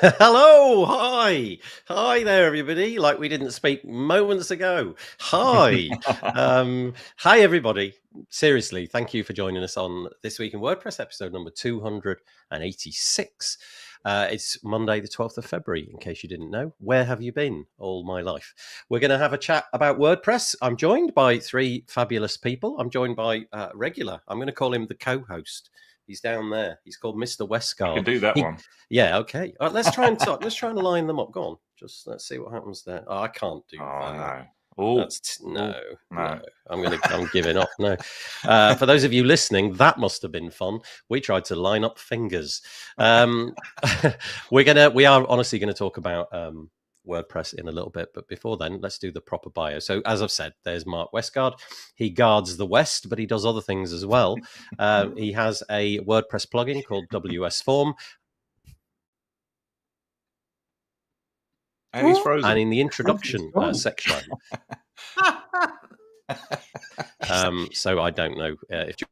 Hello, hi there, everybody. Like we didn't speak moments ago. Hi, hi, everybody. Seriously, thank you for joining us on This Week in WordPress episode number 286. It's Monday, the 12th of February, in case you didn't know. Where have you been all my life? We're going to have a chat about WordPress. I'm joined by three fabulous people. I'm joined by Regular. I'm going to call him the co-host. He's down there. He's called Mr. Westguard. I can do that one. Yeah, okay. All right, let's try and talk. Let's try and line them up. Go on. Just let's see what happens there. Oh, I can't do that. No. No. I'm giving up. No. For those of you listening, that must have been fun. We tried to line up fingers. We are honestly gonna talk about WordPress in a little bit, but before then, let's do the proper bio. So, as I've said, there's Mark Westguard. He guards the West, but he does other things as well. He has a WordPress plugin called WS Form. And he's frozen. And in the introduction section, so I don't know if you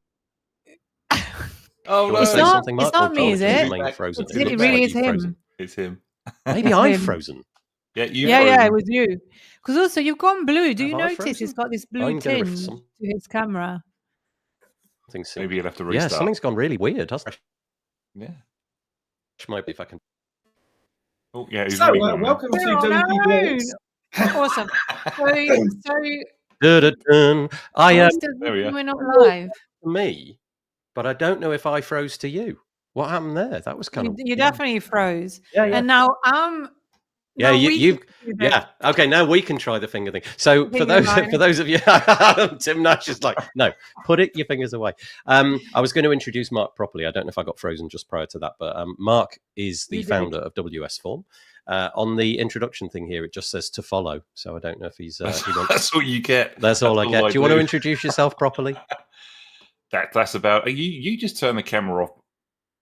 want to say something, Mark. It's not me, is it? It really is him. It's him. Maybe I'm frozen. Yeah, it was you. Because also you've gone blue. Do you notice it's got this blue tinge to his camera? Maybe you'll have to restart. Yeah, something's gone really weird, hasn't it? Yeah. Maybe if I can. Oh, yeah. So, welcome to WP. Awesome. We're not live. Me, but I don't know if I froze to you. What happened there? That was kind of. You definitely froze. Yeah. And now Yeah, yeah. Okay, now we can try the finger thing. So for those of you, Tim Nash is like, no, put your fingers away. I was going to introduce Mark properly. I don't know if I got frozen just prior to that, but Mark is the founder of WS Form. On the introduction thing here, it just says to follow. So I don't know if he's. That's all you get. That's all I get. Do you want to introduce yourself properly? That's about you. Just turn the camera off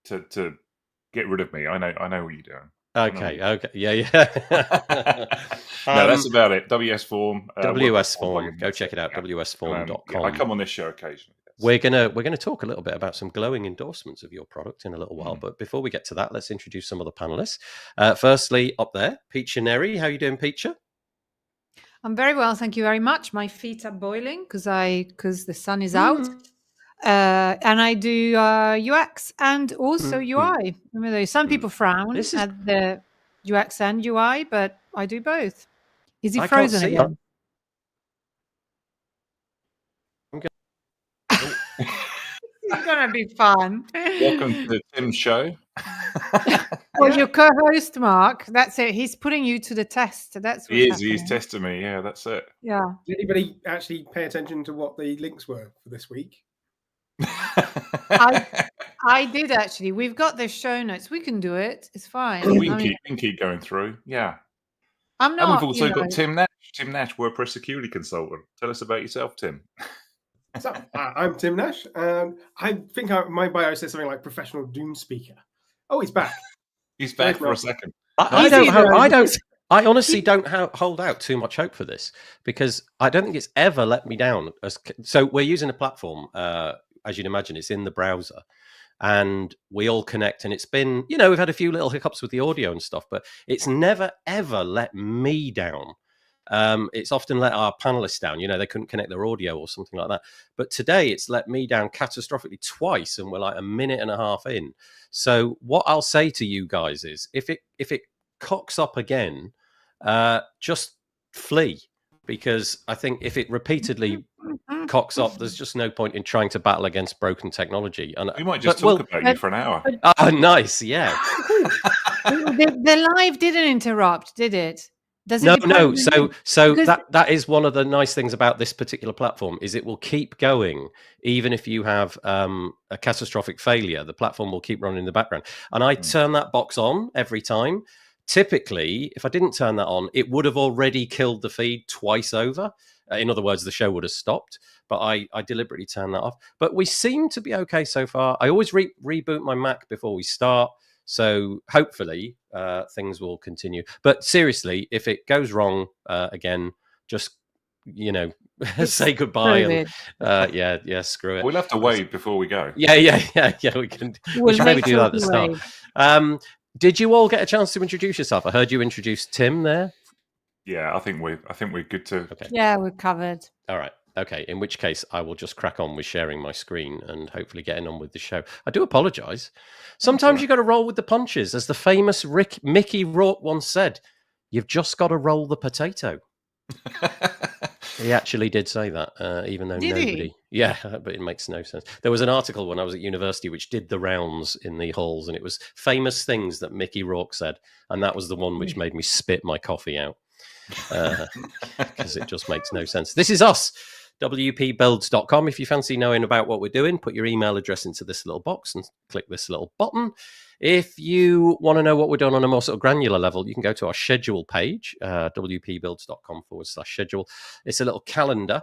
to get rid of me. I know what you're doing. Okay, yeah. No, that's about it. WS Form. WS Form. Go check it out. WSform.com. I come on this show occasionally. We're gonna talk a little bit about some glowing endorsements of your product in a little while. But before we get to that, let's introduce some of the panelists. Firstly, up there, Piccia Neri. How are you doing, Piccia? I'm very well, thank you very much. My feet are boiling because the sun is out. And I do UX and also UI. Remember, some people frown at the UX and UI, but I do both. Is he frozen again? It's going to be fun. Welcome to Tim's show. Well, your co-host, Mark, that's it. He's putting you to the test. That's what he's testing me. Yeah, that's it. Yeah. Did anybody actually pay attention to what the links were for this week? I did actually. We've got the show notes. We can do it. It's fine. We can keep going through. Yeah. I'm not. And we've also got Tim Nash. Tim Nash, WordPress security consultant. Tell us about yourself, Tim. So I'm Tim Nash. I think my bio says something like professional doom speaker. Oh, he's back. He's back for a second. I honestly don't hold out too much hope for this because I don't think it's ever let me down. So we're using a platform, as you'd imagine, it's in the browser and we all connect. And it's been, we've had a few little hiccups with the audio and stuff, but it's never, ever let me down. It's often let our panelists down. They couldn't connect their audio or something like that. But today it's let me down catastrophically twice and we're like a minute and a half in. So what I'll say to you guys is if it cocks up again, just flee, because I think if it repeatedly cocks up, there's just no point in trying to battle against broken technology. And we might just talk about you for an hour. Oh, nice, yeah. The live didn't interrupt, did it? No. So that is one of the nice things about this particular platform is it will keep going even if you have a catastrophic failure. The platform will keep running in the background, and I turn that box on every time. Typically, if I didn't turn that on, it would have already killed the feed twice over. In other words, the show would have stopped. But I deliberately turned that off. But we seem to be okay so far. I always reboot my Mac before we start. So hopefully things will continue. But seriously, if it goes wrong again, just, say goodbye. And screw it. We'll have to wait before we go. Yeah. We should maybe do that at the start. Did you all get a chance to introduce yourself? I heard you introduce Tim there. Yeah, I think we're good to. Okay. Yeah, we're covered. All right. Okay. In which case, I will just crack on with sharing my screen and hopefully getting on with the show. I do apologise. Sometimes you got to roll with the punches, as the famous Mickey Rourke once said. You've just got to roll the potato. He actually did say that, even though Did he? nobody. Yeah, but it makes no sense. There was an article when I was at university which did the rounds in the halls, and it was famous things that Mickey Rourke said, and that was the one which made me spit my coffee out because it just makes no sense. This is us. WPbuilds.com. If you fancy knowing about what we're doing, put your email address into this little box and click this little button. If you want to know what we're doing on a more sort of granular level, you can go to our schedule page, wpbuilds.com/schedule. It's a little calendar.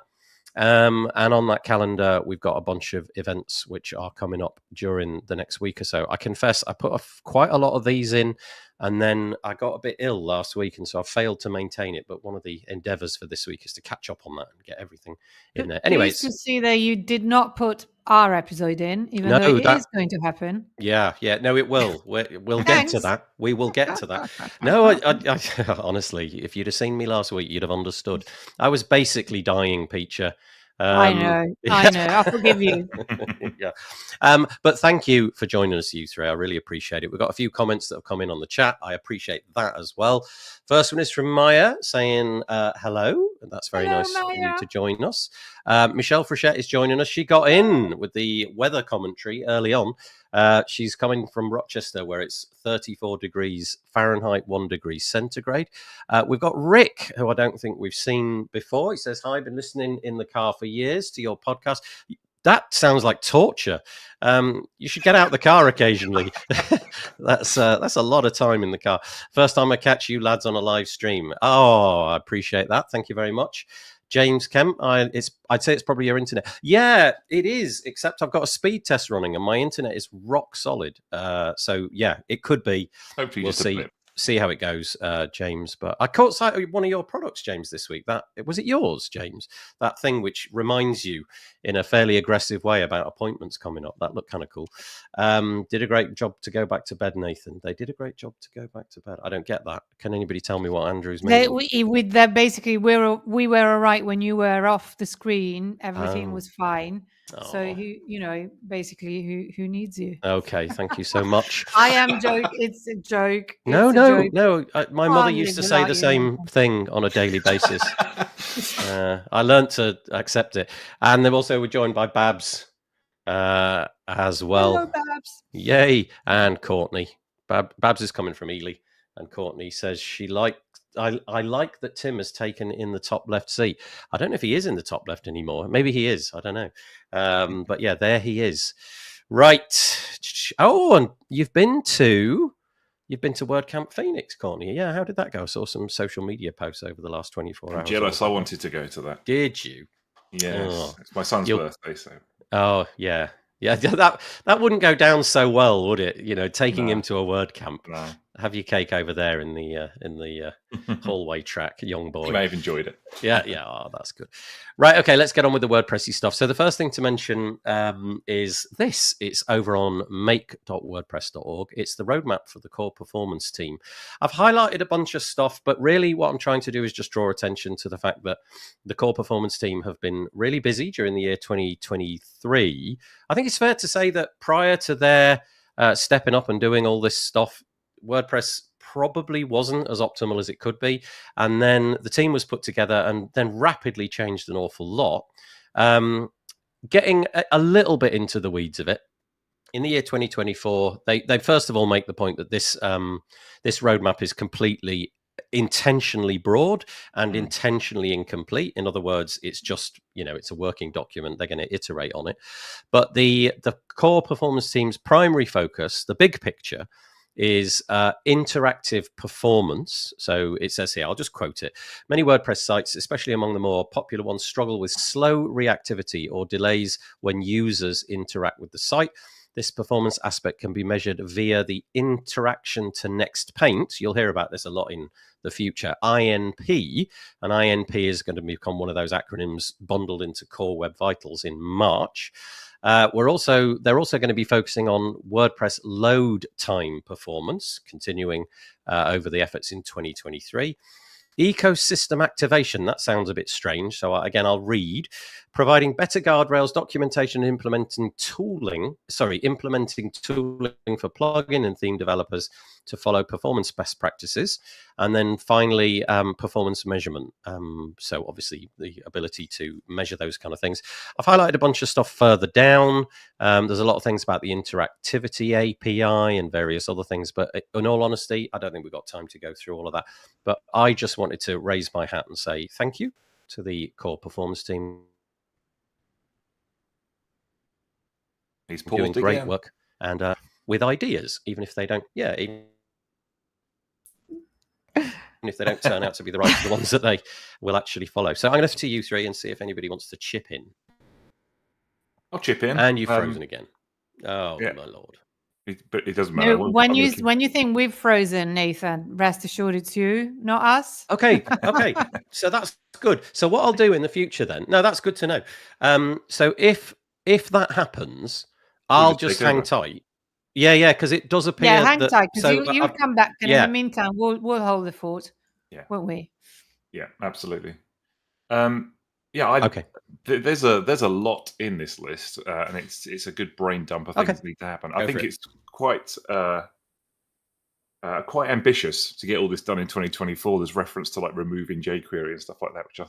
And on that calendar, we've got a bunch of events which are coming up during the next week or so. I confess, I put quite a lot of these in, and then I got a bit ill last week, and so I failed to maintain it. But one of the endeavours for this week is to catch up on that and get everything in there. Anyways, to see that you did not put our episode in, even though it is going to happen. Yeah, no, it will. We'll get to that. We will get to that. No, I honestly, if you'd have seen me last week, you'd have understood. I was basically dying, Piccia. I know. I forgive you. Yeah. But thank you for joining us, you three. I really appreciate it. We've got a few comments that have come in on the chat. I appreciate that as well. First one is from Maya saying hello. That's very nice of you to join us. Michelle Frechette is joining us. She got in with the weather commentary early on. She's coming from Rochester, where it's 34 degrees Fahrenheit, 1 degree centigrade. We've got Rick, who I don't think we've seen before. He says, hi, been listening in the car for years to your podcast. That sounds like torture. You should get out the car occasionally. That's a lot of time in the car. First time I catch you lads on a live stream. Oh, I appreciate that. Thank you very much. James Kemp, I'd say it's probably your internet. Yeah, it is, except I've got a speed test running and my internet is rock solid. So, yeah, it could be. Hopefully we'll see how it goes, James. But I caught sight of one of your products, James, this week. Was it yours, James? That thing which reminds you in a fairly aggressive way about appointments coming up. That looked kind of cool. Did a great job to go back to bed, Nathan. They did a great job to go back to bed. I don't get that. Can anybody tell me what Andrew's meaning? With that, basically, we were all right when you were off the screen. Everything was fine. So basically, who needs you? Okay, thank you so much. I am joking. It's a joke. No. My mother used to say the same thing on a daily basis. I learned to accept it. And then also we're joined by Babs as well. Hello, Babs. Yay. And Courtney. Babs is coming from Ely. And Courtney says I like that Tim has taken in the top left seat. I don't know if he is in the top left anymore. Maybe he is. I don't know. But yeah, there he is. Right. Oh, and you've been to WordCamp Phoenix, Courtney. Yeah, how did that go? I saw some social media posts over the last 24 hours. I'm jealous. I wanted to go to that. Did you? Yes. It's my son's birthday, so. Oh, yeah. Yeah, that wouldn't go down so well, would it? Taking him to a WordCamp. No. Have your cake over there in the hallway track, young boy. You may have enjoyed it. Yeah. Oh, that's good. Right. Okay. Let's get on with the WordPressy stuff. So the first thing to mention is this. It's over on make.wordpress.org. It's the roadmap for the core performance team. I've highlighted a bunch of stuff, but really what I'm trying to do is just draw attention to the fact that the core performance team have been really busy during the year 2023. I think it's fair to say that prior to their stepping up and doing all this stuff, WordPress probably wasn't as optimal as it could be. And then the team was put together and then rapidly changed an awful lot. Getting a little bit into the weeds of it, in the year 2024, they first of all make the point that this roadmap is completely intentionally broad and intentionally incomplete. In other words, it's just, it's a working document. They're going to iterate on it. But the core performance team's primary focus, the big picture, is interactive performance. So it says here, I'll just quote it. Many WordPress sites, especially among the more popular ones, struggle with slow reactivity or delays when users interact with the site. This performance aspect can be measured via the interaction to next paint. You'll hear about this a lot in the future, INP. And INP is going to become one of those acronyms bundled into Core Web Vitals in March. They're also going to be focusing on WordPress load time performance, continuing over the efforts in 2023. Ecosystem activation, that sounds a bit strange. So again, I'll read. Providing better guardrails, documentation, and implementing tooling for plugin and theme developers to follow performance best practices. And then finally, performance measurement. So obviously the ability to measure those kind of things. I've highlighted a bunch of stuff further down. There's a lot of things about the interactivity API and various other things. But in all honesty, I don't think we've got time to go through all of that. But I just wanted to raise my hat and say thank you to the core performance team. He's doing great work and with ideas, even if they don't. Yeah, even if they don't turn out to be the ones that they will actually follow. So I'm going to to you three and see if anybody wants to chip in. I'll chip in. And you've frozen again. Oh my lord! But it doesn't matter. No, when you think we've frozen, Nathan, rest assured it's you, not us. Okay. So that's good. So what I'll do in the future then? No, that's good to know. So if that happens, I'll just hang tight. Yeah, because it does appear. Yeah, hang tight, because you come back, and in the meantime, we'll hold the fort. Yeah, won't we? Yeah, absolutely. Okay. There's a lot in this list, and it's a good brain dump of things that need to happen. I think it's quite ambitious to get all this done in 2024. There's reference to like removing jQuery and stuff like that, which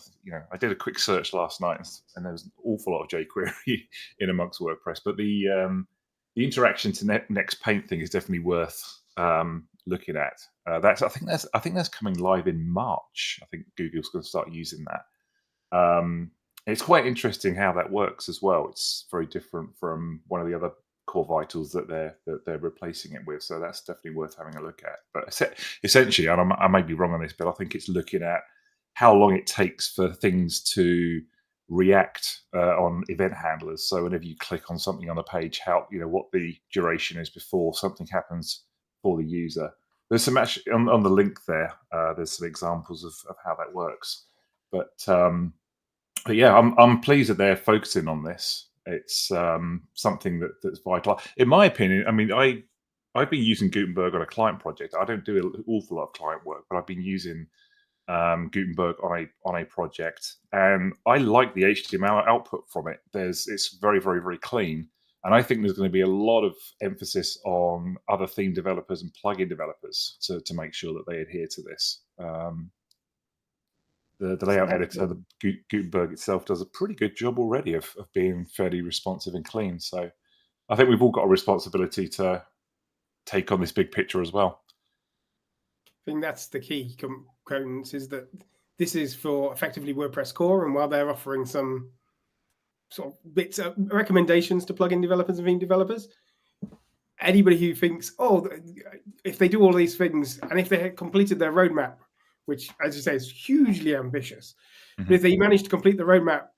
I did a quick search last night, and there was an awful lot of jQuery in amongst WordPress. But the interaction to next paint thing is definitely worth looking at. I think that's coming live in March. I think Google's going to start using that. It's quite interesting how that works as well. It's very different from one of the other core vitals that they're replacing it with. So that's definitely worth having a look at. But essentially, and I may be wrong on this, but I think it's looking at how long it takes for things to react on event handlers. So whenever you click on something on a page, what the duration is before something happens for the user. There's some actually on the link there. There's some examples of how that works. But yeah, I'm pleased that they're focusing on this. It's something that's vital. In my opinion, I mean, I've been using Gutenberg on a client project. I don't do an awful lot of client work, but I've been using Gutenberg on a project, and I like the HTML output from it. It's very, very, very clean, and I think there's going to be a lot of emphasis on other theme developers and plugin developers to make sure that they adhere to this. The layout editor, the Gutenberg itself, does a pretty good job already of being fairly responsive and clean. So I think we've all got a responsibility to take on this big picture as well. I think that's the key components, is that this is for effectively WordPress core, and while they're offering some sort of bits of recommendations to plugin developers and theme developers, anybody who thinks, if they do all these things and if they had completed their roadmap, which, as you say, is hugely ambitious. Mm-hmm. But if they manage to complete the roadmap,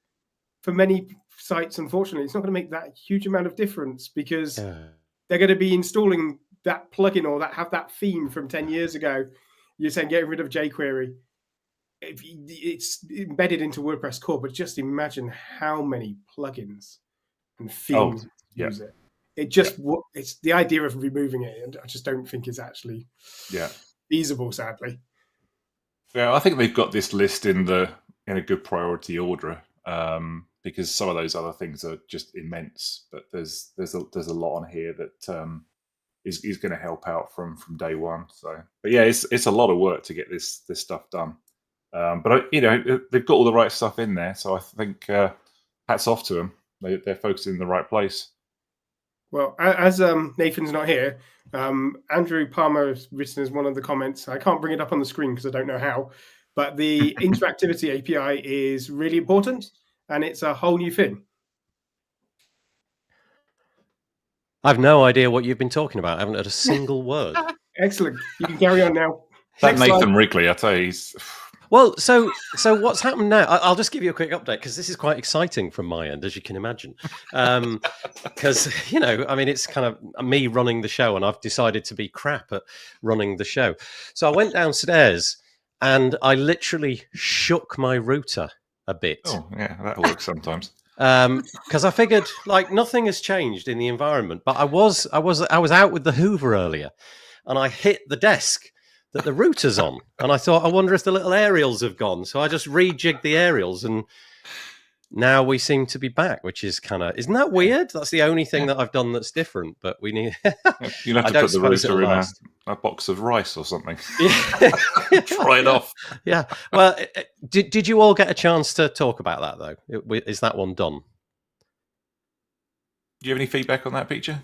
for many sites, unfortunately, it's not going to make that huge amount of difference, because they're going to be installing that plugin or have that theme from 10 years ago. You're saying getting rid of jQuery. It's embedded into WordPress core, but just imagine how many plugins and themes use it. It's the idea of removing it, and I just don't think is actually feasible, sadly. Yeah, I think they've got this list in a good priority order, because some of those other things are just immense. But there's a lot on here that is going to help out from day one. So, but yeah, it's a lot of work to get this stuff done. But they've got all the right stuff in there, so I think hats off to them. They're focusing in the right place. Well, as Nathan's not here, Andrew Palmer has written as one of the comments. I can't bring it up on the screen because I don't know how, but the interactivity API is really important, and it's a whole new thing. I've no idea what you've been talking about. I haven't heard a single word. Excellent. You can carry on now. That Nathan Wrigley, I tell you, he's... Well, so what's happened now? I'll just give you a quick update, because this is quite exciting from my end, as you can imagine. Because, it's kind of me running the show, and I've decided to be crap at running the show. So I went downstairs and I literally shook my router a bit. Oh, yeah, that works sometimes. because I figured like nothing has changed in the environment. But I was out with the Hoover earlier, and I hit the desk that the router's on, and I thought, I wonder if the little aerials have gone. So I just rejigged the aerials, and now we seem to be back, which is isn't that weird? That's the only thing that I've done that's different. But we need. You'll have to put the router in a box of rice or something. Yeah. Try it off. Yeah. Well, did you all get a chance to talk about that though? Is that one done? Do you have any feedback on that, Piccia?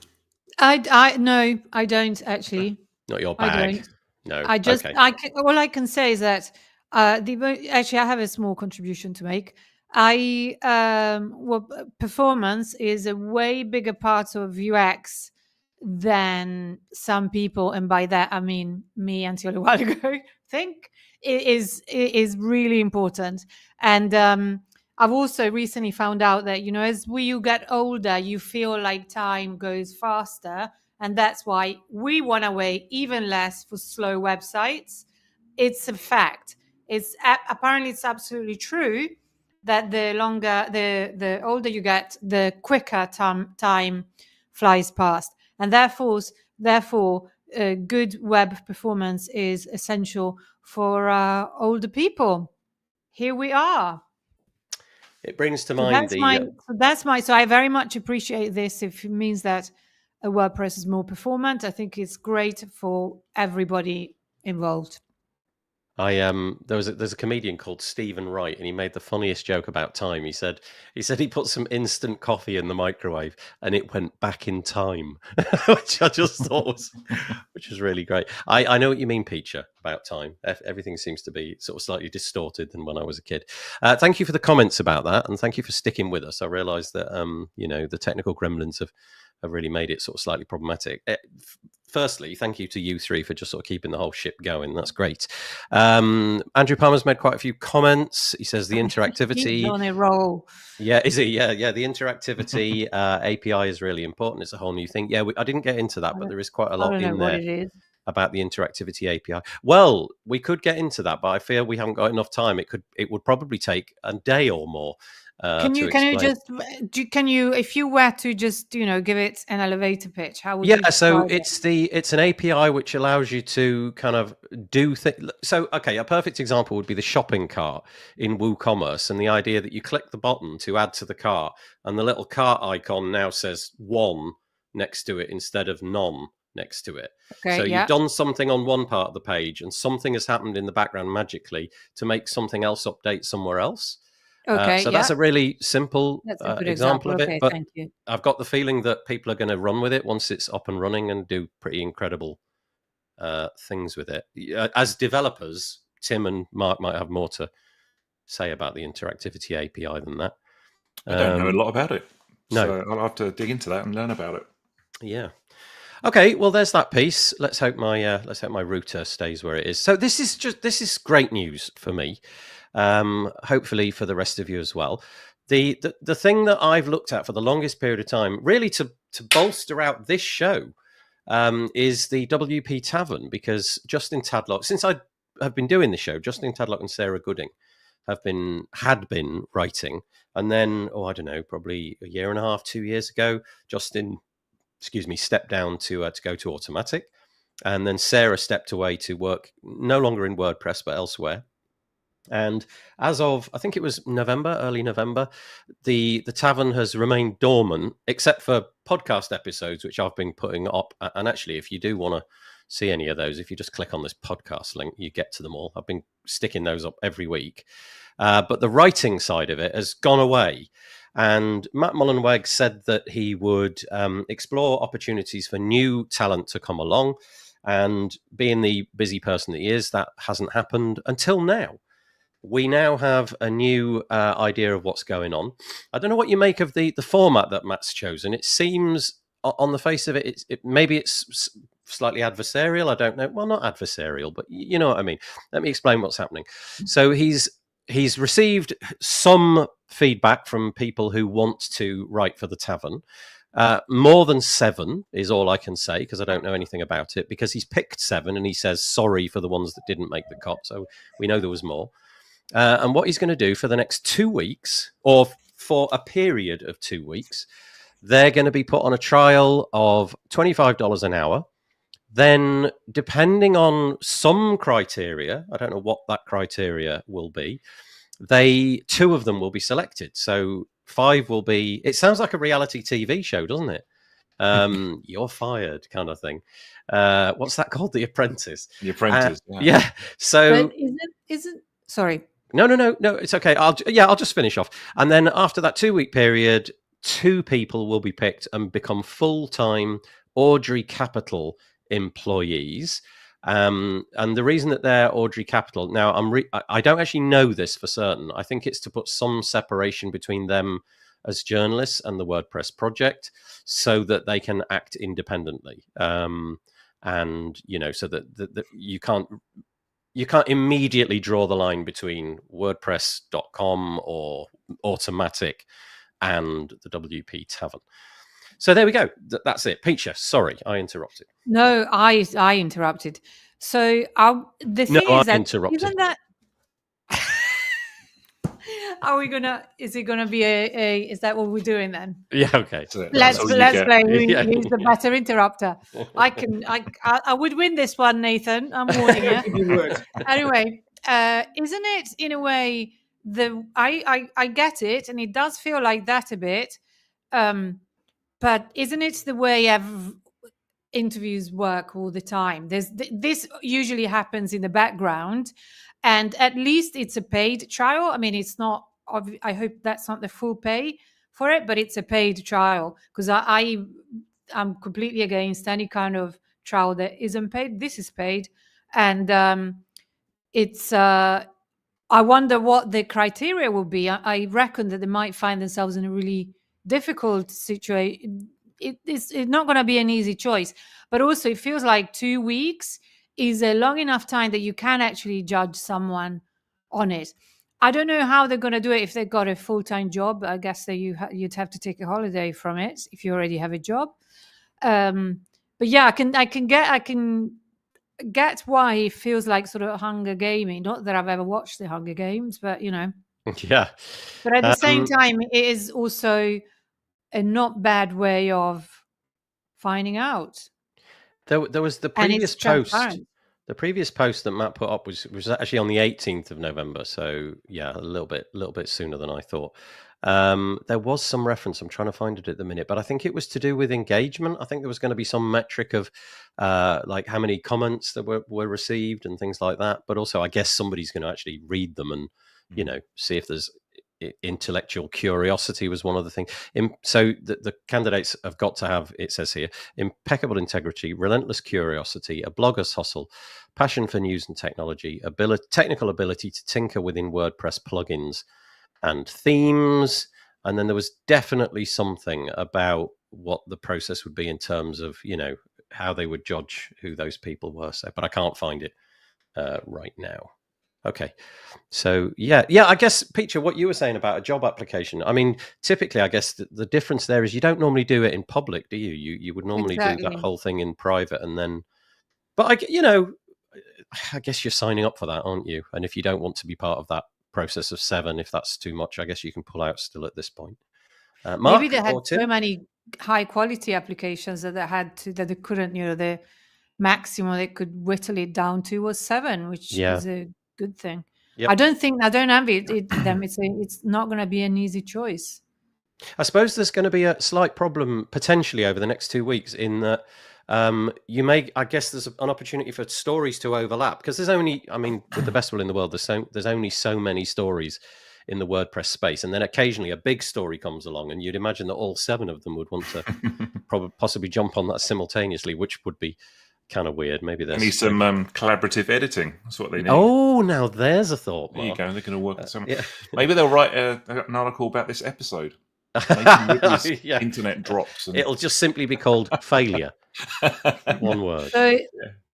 No, I don't actually. Not your bag. I don't. No. I just okay. all I can say is that actually I have a small contribution to make. Performance is a way bigger part of UX than some people, and by that I mean me until a while ago, think it is really important. And I've also recently found out that, as you get older, you feel like time goes faster, and that's why we want to wait even less for slow websites. It's a fact. Apparently it's absolutely true that the longer, the older you get, the quicker time flies past, and therefore, good web performance is essential for older people. Here we are. It brings to mind So I very much appreciate this. If it means that a WordPress is more performant, I think it's great for everybody involved. There's a comedian called Stephen Wright, and he made the funniest joke about time. He said he put some instant coffee in the microwave and it went back in time, which I just thought which is really great. I know what you mean, Piccia, about time. Everything seems to be sort of slightly distorted than when I was a kid. Thank you for the comments about that, and thank you for sticking with us. I realised that the technical gremlins have really made it sort of slightly problematic. Firstly, thank you to you three for just sort of keeping the whole ship going. That's great. Andrew Palmer's made quite a few comments. He says the interactivity... He's on a roll. Yeah, is he? Yeah. The interactivity API is really important. It's a whole new thing. Yeah, I didn't get into that, but there is quite a lot in there about the interactivity API. Well, we could get into that, but I fear we haven't got enough time. It would probably take a day or more. Can you if you were to just give it an elevator pitch, how would you so it's an API which allows you to kind of do things. So a perfect example would be the shopping cart in WooCommerce, and the idea that you click the button to add to the cart, and the little cart icon now says 1 next to it instead of none next to it. You've done something on one part of the page, and something has happened in the background magically to make something else update somewhere else. That's a really simple example of it. But thank you. I've got the feeling that people are going to run with it once it's up and running and do pretty incredible things with it. As developers, Tim and Mark might have more to say about the interactivity API than that. I don't know a lot about it. No. So I'll have to dig into that and learn about it. Yeah. Okay, well, there's that piece. Let's hope my router stays where it is. So this is great news for me. Hopefully for the rest of you as well. The thing that I've looked at for the longest period of time, really to bolster out this show, is the WP Tavern, because Justin Tadlock, since I have been doing the show, Justin Tadlock and Sarah Gooding had been writing, and then I don't know, probably a year and a half, 2 years ago, Justin, stepped down to go to Automatic, and then Sarah stepped away to work no longer in WordPress but elsewhere. And as of, I think it was early November, the Tavern has remained dormant, except for podcast episodes, which I've been putting up. And actually, if you do want to see any of those, if you just click on this podcast link, you get to them all. I've been sticking those up every week. But the writing side of it has gone away. And Matt Mullenweg said that he would explore opportunities for new talent to come along. And being the busy person that he is, that hasn't happened until now. We now have a new idea of what's going on. I don't know what you make of the format that Matt's chosen. It seems, on the face of it, maybe it's slightly adversarial. I don't know. Well, not adversarial, but you know what I mean. Let me explain what's happening. So he's received some feedback from people who want to write for the Tavern. More than 7 is all I can say, because I don't know anything about it, because he's picked 7 and he says sorry for the ones that didn't make the cut. So we know there was more. And what he's going to do for the next 2 weeks, or for a period of 2 weeks. They're going to be put on a trial of $25 an hour. Then, depending on some criteria, I don't know what that criteria will be, 2 of them will be selected. So 5 will be, it sounds like a reality TV show, doesn't it? You're fired kind of thing. What's that called? The Apprentice. The Apprentice. Yeah. So But isn't sorry. No, it's okay. I'll just finish off. And then after that 2-week period, 2 people will be picked and become full-time Audrey Capital employees. And the reason that they're Audrey Capital, now I don't actually know this for certain. I think it's to put some separation between them as journalists and the WordPress project, so that they can act independently. And so that you can't immediately draw the line between WordPress.com or Automatic and the WP Tavern. So there we go. That's it. Piccia, sorry, I interrupted. No, I interrupted. So the thing is that interrupted. Isn't that? Are we gonna? Is it gonna be a? Is that what we're doing then? Yeah. Okay. Let's play who's the better interrupter. I would win this one, Nathan. I'm warning you. Anyway, isn't it in a way I get it, and it does feel like that a bit. But isn't it the way interviews work all the time? This usually happens in the background, and at least it's a paid trial. I mean, it's not. I hope that's not the full pay for it, but it's a paid trial, because I'm completely against any kind of trial that isn't paid. This is paid, and it's. I wonder what the criteria will be. I reckon that they might find themselves in a really difficult situation. It's not going to be an easy choice, but also it feels like 2 weeks is a long enough time that you can actually judge someone on it. I don't know how they're going to do it if they've got a full-time job. I guess that you'd have to take a holiday from it if you already have a job. But yeah, I can get why it feels like sort of Hunger Gaming. Not that I've ever watched the Hunger Games, but Yeah. But at the same time, it is also a not bad way of finding out. There was the previous post. The previous post that Matt put up was actually on the 18th of November. So yeah, a little bit sooner than I thought. There was some reference. I'm trying to find it at the minute, but I think it was to do with engagement. I think there was going to be some metric of like how many comments that were received and things like that. But also, I guess somebody's going to actually read them and see if there's intellectual curiosity was one of the things. So the candidates have got to have, it says here, impeccable integrity, relentless curiosity, a blogger's hustle, passion for news and technology, technical ability to tinker within WordPress plugins and themes. And then there was definitely something about what the process would be in terms of, how they would judge who those people were. So, but I can't find it right now. Okay. So, yeah, I guess, Piccia, what you were saying about a job application, I mean, typically, I guess the difference there is you don't normally do it in public, do you? You would normally do that whole thing in private and then, but I guess you're signing up for that, aren't you? And if you don't want to be part of that process of 7, if that's too much, I guess you can pull out still at this point. Mark, maybe they had so many high quality applications that they couldn't, the maximum they could whittle it down to was 7, which is a good thing. Yep. I don't envy them. It's not going to be an easy choice. I suppose there's going to be a slight problem potentially over the next 2 weeks in that I guess there's an opportunity for stories to overlap, because there's only, with the best will in the world, there's only so many stories in the WordPress space, and then occasionally a big story comes along, and you'd imagine that all 7 of them would want to possibly jump on that simultaneously, which would be kind of weird. Maybe there's some collaborative editing. That's what they need. Oh, now there's a thought. There you go. They're going to work with some. Maybe they'll write an article about this episode. Internet drops. It'll just simply be called failure. One word.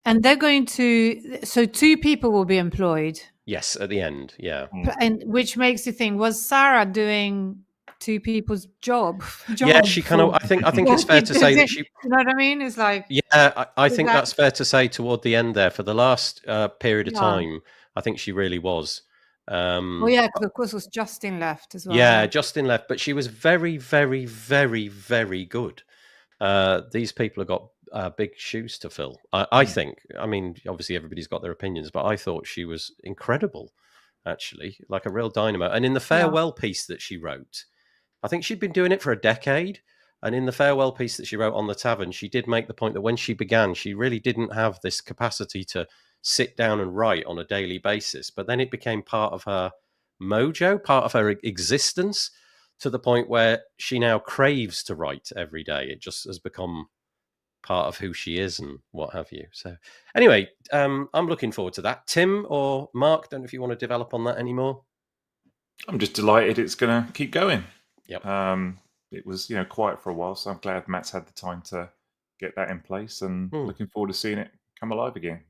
And they're going to. So 2 people will be employed. Yes, at the end. Yeah. And which makes you think: was Sarah doing 2 people's job? Yeah, she kind of. I think it's fair to say that she. You know what I mean? It's like. Yeah, I think that's fair to say toward the end there. For the last period of time, I think she really was Oh yeah, because of course was Justin left as well. Yeah, Justin left, but she was very, very, very, very good. These people have got big shoes to fill. I think. I mean, obviously everybody's got their opinions, but I thought she was incredible, actually, like a real dynamo. And in the farewell piece that she wrote, I think she'd been doing it for a decade. And in the farewell piece that she wrote on the tavern, she did make the point that when she began, she really didn't have this capacity to sit down and write on a daily basis. But then it became part of her mojo, part of her existence, to the point where she now craves to write every day. It just has become part of who she is and what have you. So anyway, I'm looking forward to that. Tim or Mark, don't know if you want to develop on that anymore. I'm just delighted it's going to keep going. Yep. It was, quiet for a while, so I'm glad Matt's had the time to get that in place, and looking forward to seeing it come alive again.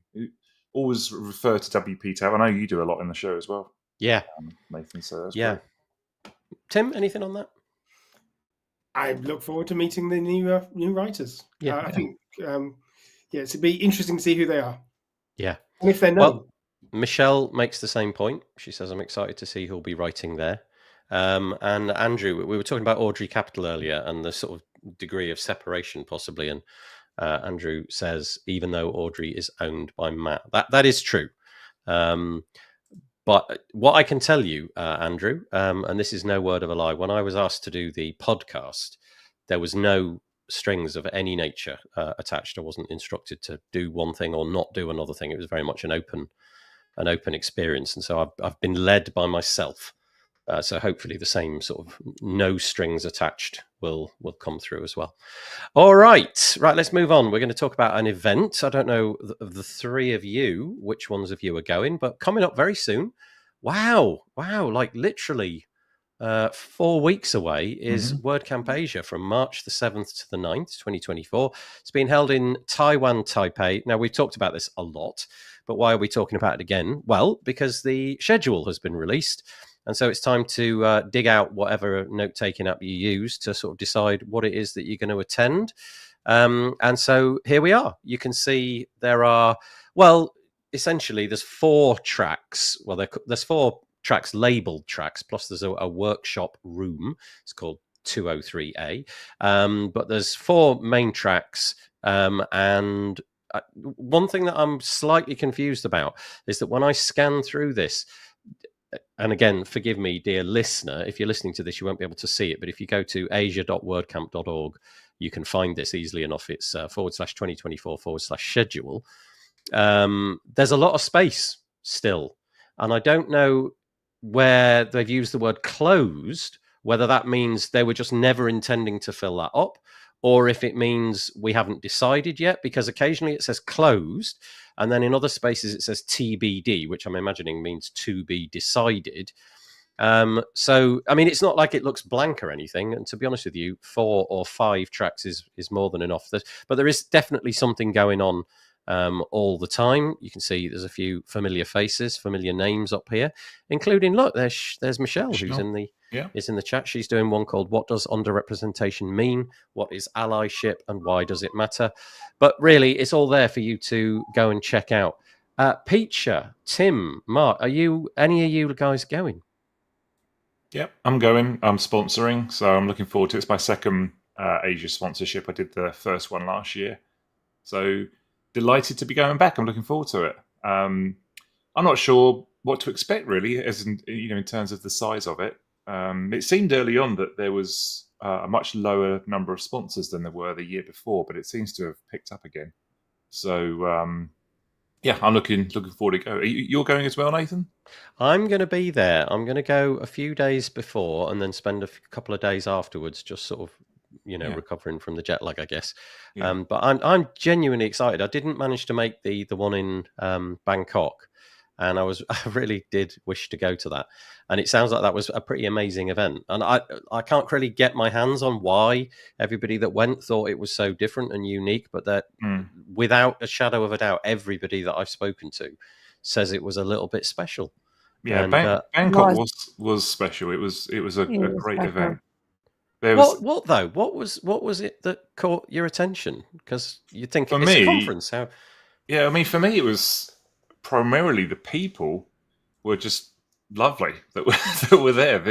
Always refer to WP Tab. I know you do a lot in the show as well. Yeah, Nathan. So that's great. Tim, anything on that? I look forward to meeting the new writers. Yeah, I think it'd be interesting to see who they are. Yeah, and if they're known. Well, Michelle makes the same point. She says, "I'm excited to see who'll be writing there." And Andrew, we were talking about Audrey Capital earlier and the sort of degree of separation possibly. And Andrew says, even though Audrey is owned by Matt, that is true. But what I can tell you, Andrew, and this is no word of a lie, when I was asked to do the podcast, there was no strings of any nature attached. I wasn't instructed to do one thing or not do another thing. It was very much an open experience. And so I've been led by myself. So hopefully the same sort of no strings attached will come through as well. All right, let's move on. We're going to talk about an event. I don't know of the three of you, which ones of you are going, but coming up very soon. Wow, like literally 4 weeks away is WordCamp Asia from March the 7th to the 9th, 2024. It's being held in Taiwan, Taipei. Now, we've talked about this a lot, but why are we talking about it again? Well, because the schedule has been released. And so it's time to dig out whatever note-taking app you use to sort of decide what it is that you're going to attend. And so here we are. You can see there are, essentially there's 4 tracks. Well, there's 4 tracks, labeled tracks, plus there's a workshop room. It's called 203A. But there's 4 main tracks. And one thing that I'm slightly confused about is that when I scan through this, and again, forgive me, dear listener, if you're listening to this, you won't be able to see it. But if you go to asia.wordcamp.org, you can find this easily enough. It's /2024//schedule. There's a lot of space still. And I don't know where they've used the word closed, whether that means they were just never intending to fill that up, or if it means we haven't decided yet, because occasionally it says closed. And then in other spaces, it says TBD, which I'm imagining means to be decided. So, I mean, it's not like it looks blank or anything. And to be honest with you, 4 or 5 tracks is more than enough. But there is definitely something going on all the time. You can see there's a few familiar faces, familiar names up here, including, look, there's Michelle, who's is in the chat. She's doing one called "What Does Underrepresentation Mean? What is Allyship and Why Does It Matter?" But really, it's all there for you to go and check out. Piccia, Tim, Mark, are any of you guys going? Yep, I'm going. I'm sponsoring, so I'm looking forward to it. It's my second Asia sponsorship. I did the first one last year, so delighted to be going back. I'm looking forward to it. I'm not sure what to expect really, as in terms of the size of it. It seemed early on that there was a much lower number of sponsors than there were the year before, but it seems to have picked up again. So I'm looking forward to go. You're going as well, Nathan? I'm going to be there. I'm going to go a few days before and then spend a couple of days afterwards, just sort of recovering from the jet lag, I guess. Yeah. But I'm genuinely excited. I didn't manage to make the one in Bangkok, and I really did wish to go to that. And it sounds like that was a pretty amazing event. And I can't really get my hands on why everybody that went thought it was so different and unique, but that without a shadow of a doubt, everybody that I've spoken to says it was a little bit special. Yeah, and, Bangkok was special. It was a great event. What though? What was it that caught your attention? Because you think it's a conference. Yeah, I mean, for me, it was primarily the people were just lovely that were, that were there.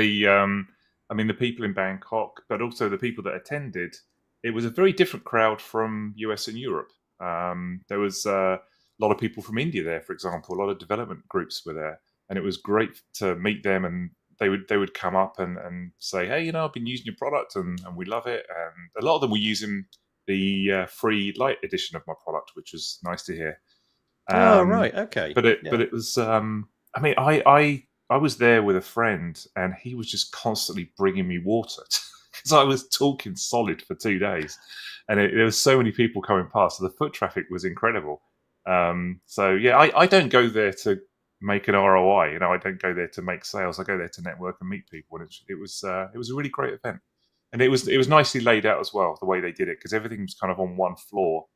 I mean, the people in Bangkok, but also the people that attended. It was a very different crowd from US and Europe. There was a lot of people from India there, for example. A lot of development groups were there, and it was great to meet them. And they would come up and say, "Hey, I've been using your product and we love it." And a lot of them were using the free light edition of my product, which was nice to hear. Right, okay. But it was. I mean, I was there with a friend, and he was just constantly bringing me water because I was talking solid for 2 days, and there was so many people coming past. So the foot traffic was incredible. So yeah, I don't go there to make an ROI. I don't go there to make sales. I go there to network and meet people. And it was a really great event, and it was nicely laid out as well, the way they did it, because everything was kind of on one floor.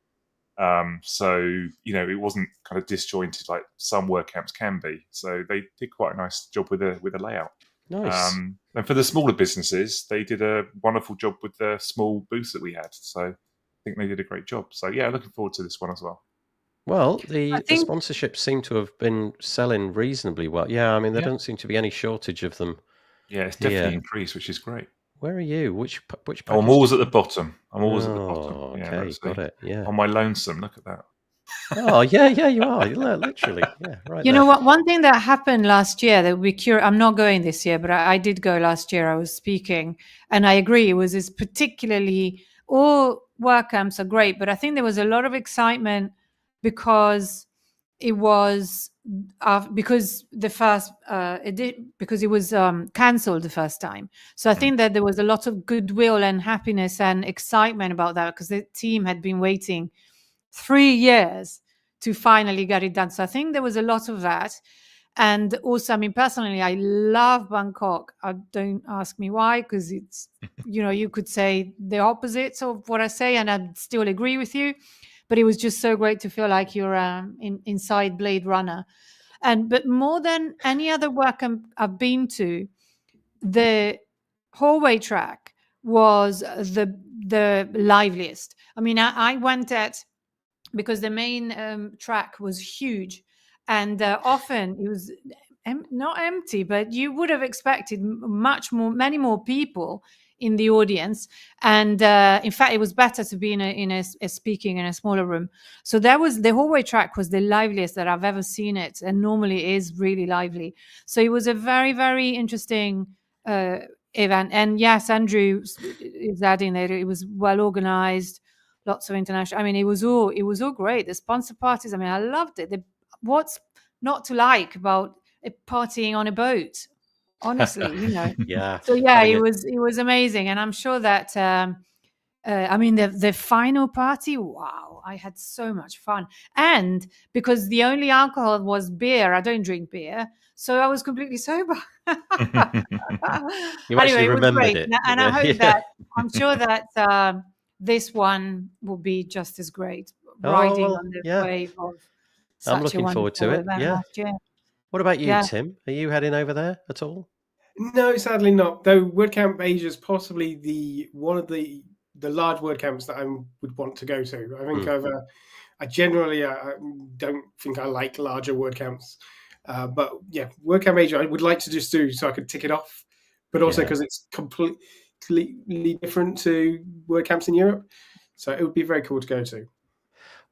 So it wasn't kind of disjointed like some WordCamps can be. So they did quite a nice job with the layout. Nice. And for the smaller businesses, they did a wonderful job with the small booths that we had. So I think they did a great job. So yeah, looking forward to this one as well. Well, the sponsorships seem to have been selling reasonably well. Yeah, I mean, there doesn't seem to be any shortage of them. Yeah, it's definitely increased, which is great. Where are you? Which Oh, I'm always at the bottom. I'm always at the bottom. Okay, got it. Yeah. On my lonesome. Look at that. Oh, yeah, you are. Literally. Yeah, right. You know what? One thing that happened last year that we curious. I'm not going this year, but I did go last year. I was speaking, and I agree. It was particularly, all WordCamps are great, but I think there was a lot of excitement because it was because the first because it was cancelled the first time. So I think that there was a lot of goodwill and happiness and excitement about that, because the team had been waiting 3 years to finally get it done. So I think there was a lot of that. And also, I mean, personally, I love Bangkok. Don't ask me why, because it's, you could say the opposite of what I say, and I'd still agree with you. But it was just so great to feel like you're inside Blade Runner. But more than any other work I've been to, the hallway track was the liveliest. I mean, I went because the main track was huge, and often it was not empty, but you would have expected many more people in the audience. And in fact, it was better to be in a speaking in a smaller room. So the hallway track was the liveliest that I've ever seen it, and normally is really lively. So it was a very, very interesting event. And yes, Andrew is adding that it was well organized, lots of international. I mean, it was all great. The sponsor parties, I mean, I loved it. What's not to like about partying on a boat? Honestly, Yeah. So yeah, it was amazing, and I'm sure that I mean the final party. Wow, I had so much fun, and because the only alcohol was beer, I don't drink beer, so I was completely sober. You actually remembered it, and I hope that I'm sure that this one will be just as great. Riding on the wave of such I'm looking forward to it. Yeah. Last year. What about you, Tim? Are you heading over there at all? No, sadly not. Though WordCamp Asia is possibly one of the large WordCamps that I would want to go to. I think I generally don't think I like larger WordCamps, but yeah, WordCamp Asia I would like to just do so I could tick it off, but also because it's completely different to WordCamps in Europe, so it would be very cool to go to.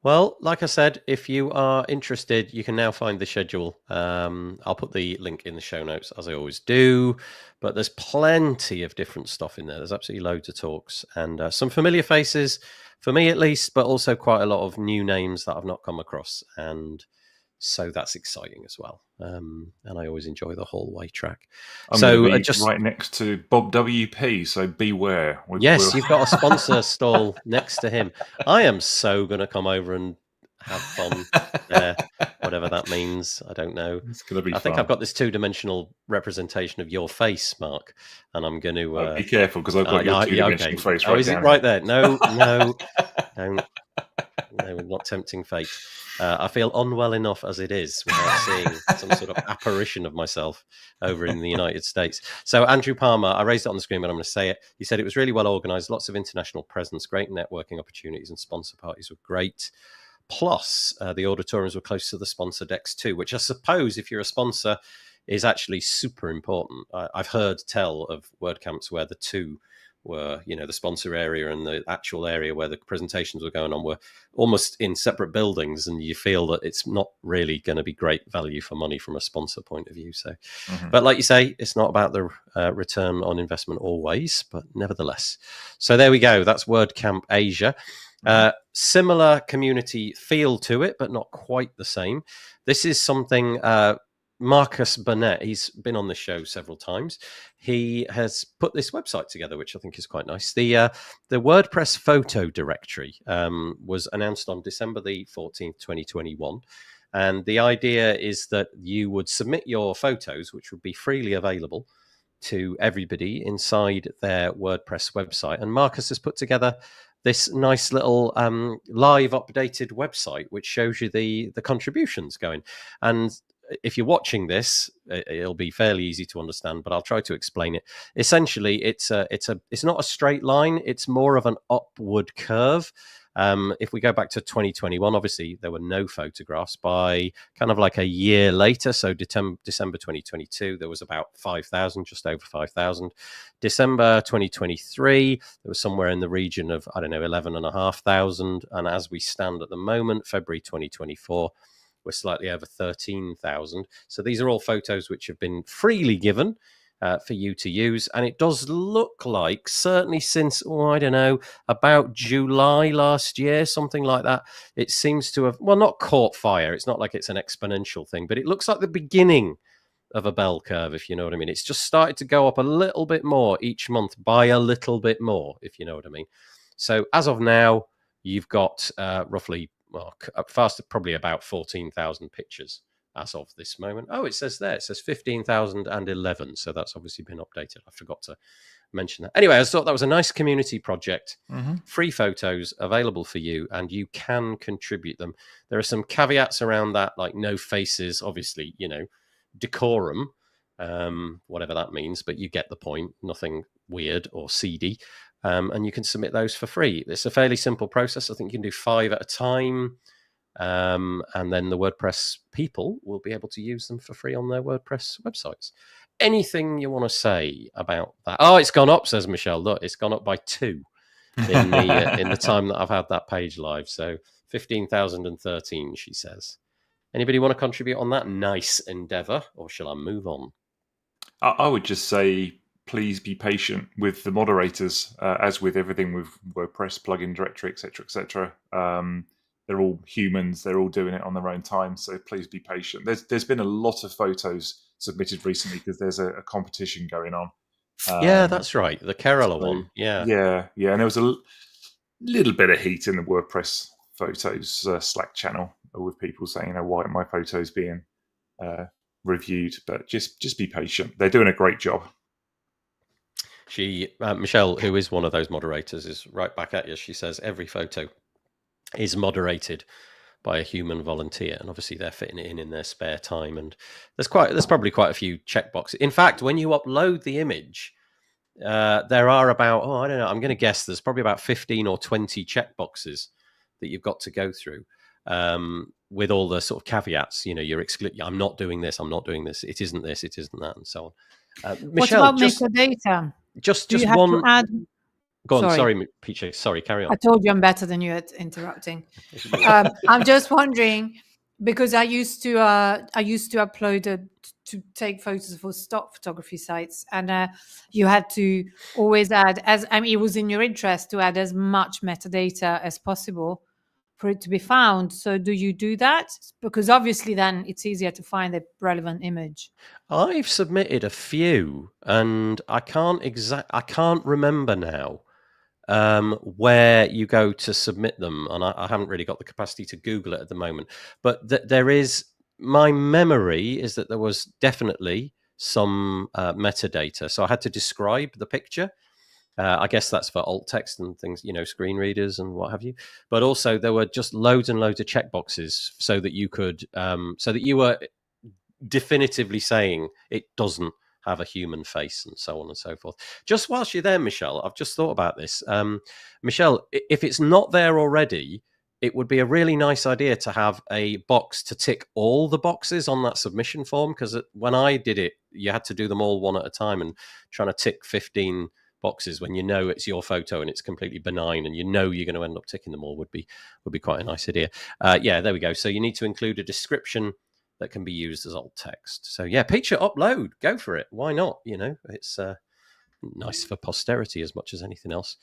Well, like I said, if you are interested, you can now find the schedule. I'll put the link in the show notes, as I always do. But there's plenty of different stuff in there. There's absolutely loads of talks and some familiar faces, for me at least, but also quite a lot of new names that I've not come across. And so that's exciting as well. And I always enjoy the hallway track. I'm just right next to Bob WP, so beware. You've got a sponsor stall next to him. I am so going to come over and have fun there, whatever that means. I don't know. It's going to be fun. I think I've got this 2-dimensional representation of your face, Mark, and I'm going to... be careful, because I've got your 2-dimensional face right is down it right there? No, don't. No, not tempting fate. I feel unwell enough as it is without seeing some sort of apparition of myself over in the United States. So Andrew Palmer, I raised it on the screen, but I'm going to say it. He said it was really well organized, lots of international presence, great networking opportunities, and sponsor parties were great. Plus, the auditoriums were close to the sponsor decks too, which I suppose if you're a sponsor, is actually super important. I've heard tell of WordCamps where the two were, the sponsor area and the actual area where the presentations were going on were almost in separate buildings, and you feel that it's not really going to be great value for money from a sponsor point of view. So, but like you say, it's not about the return on investment always, but nevertheless. So there we go. That's WordCamp Asia. Similar community feel to it, but not quite the same. This is something Marcus Burnett, he's been on the show several times. He has put this website together, which I think is quite nice. The WordPress photo directory was announced on December the 14th, 2021. And the idea is that you would submit your photos, which would be freely available to everybody inside their WordPress website. And Marcus has put together this nice little live updated website, which shows you the contributions going. And if you're watching this, it'll be fairly easy to understand, but I'll try to explain it. Essentially, it's not a straight line. It's more of an upward curve. If we go back to 2021, obviously there were no photographs. By kind of like a year later, so December 2022, there was about 5,000, just over 5,000. December 2023, there was somewhere in the region of, 11,500. And as we stand at the moment, February 2024, we're slightly over 13,000. So these are all photos which have been freely given for you to use. And it does look like, certainly since, about July last year, something like that, it seems to have, not caught fire. It's not like it's an exponential thing, but it looks like the beginning of a bell curve, if you know what I mean. It's just started to go up a little bit more each month by a little bit more, if you know what I mean. So as of now, you've got roughly, probably about 14,000 pictures as of this moment. Oh, it says 15,011. So that's obviously been updated. I forgot to mention that. Anyway, I thought that was a nice community project. Free photos available for you, and you can contribute them. There are some caveats around that, like no faces, obviously, decorum, whatever that means, but you get the point. Nothing weird or seedy. And you can submit those for free. It's a fairly simple process. I think you can do 5 at a time. And then the WordPress people will be able to use them for free on their WordPress websites. Anything you want to say about that? Oh, it's gone up, says Michelle. Look, it's gone up by 2 in the time that I've had that page live. So 15,013, she says. Anybody want to contribute on that nice endeavor, or shall I move on? I would just say, please be patient with the moderators, as with everything with WordPress, plugin directory, etc. They're all humans. They're all doing it on their own time. So please be patient. There's been a lot of photos submitted recently because there's a competition going on. Yeah, that's right. The Kerala one. Yeah. And there was a little bit of heat in the WordPress photos Slack channel with people saying, why aren't my photos being reviewed? But just be patient. They're doing a great job. Michelle, who is one of those moderators, is right back at you. She says every photo is moderated by a human volunteer, and obviously they're fitting it in their spare time. And there's probably quite a few checkboxes. In fact, when you upload the image, there are about, I'm going to guess there's probably about 15 or 20 checkboxes that you've got to go through, with all the sort of caveats. You're I'm not doing this. I'm not doing this. It isn't this. It isn't that, and so on. Michelle, what about metadata? Just you have one. To add... Go on. Sorry, Piccia. Sorry, carry on. I told you I'm better than you at interrupting. I'm just wondering, because I used to upload to take photos for stock photography sites, and you had to always add, it was in your interest to add as much metadata as possible for it to be found. So do you do that? Because obviously then it's easier to find the relevant image. I've submitted a few, and I can't remember now where you go to submit them, and I haven't really got the capacity to Google it at the moment. But my memory is that there was definitely some metadata. So I had to describe the picture. I guess that's for alt text and things, screen readers and what have you. But also there were just loads and loads of checkboxes so that you could, so that you were definitively saying it doesn't have a human face and so on and so forth. Just whilst you're there, Michelle, I've just thought about this. Michelle, if it's not there already, it would be a really nice idea to have a box to tick all the boxes on that submission form, because when I did it, you had to do them all one at a time, and trying to tick 15 boxes when you know it's your photo and it's completely benign and you know you're going to end up ticking them all would be quite a nice idea. Yeah, there we go. So you need to include a description that can be used as alt text. So yeah, Piccia, upload, go for it. Why not? It's nice for posterity as much as anything else.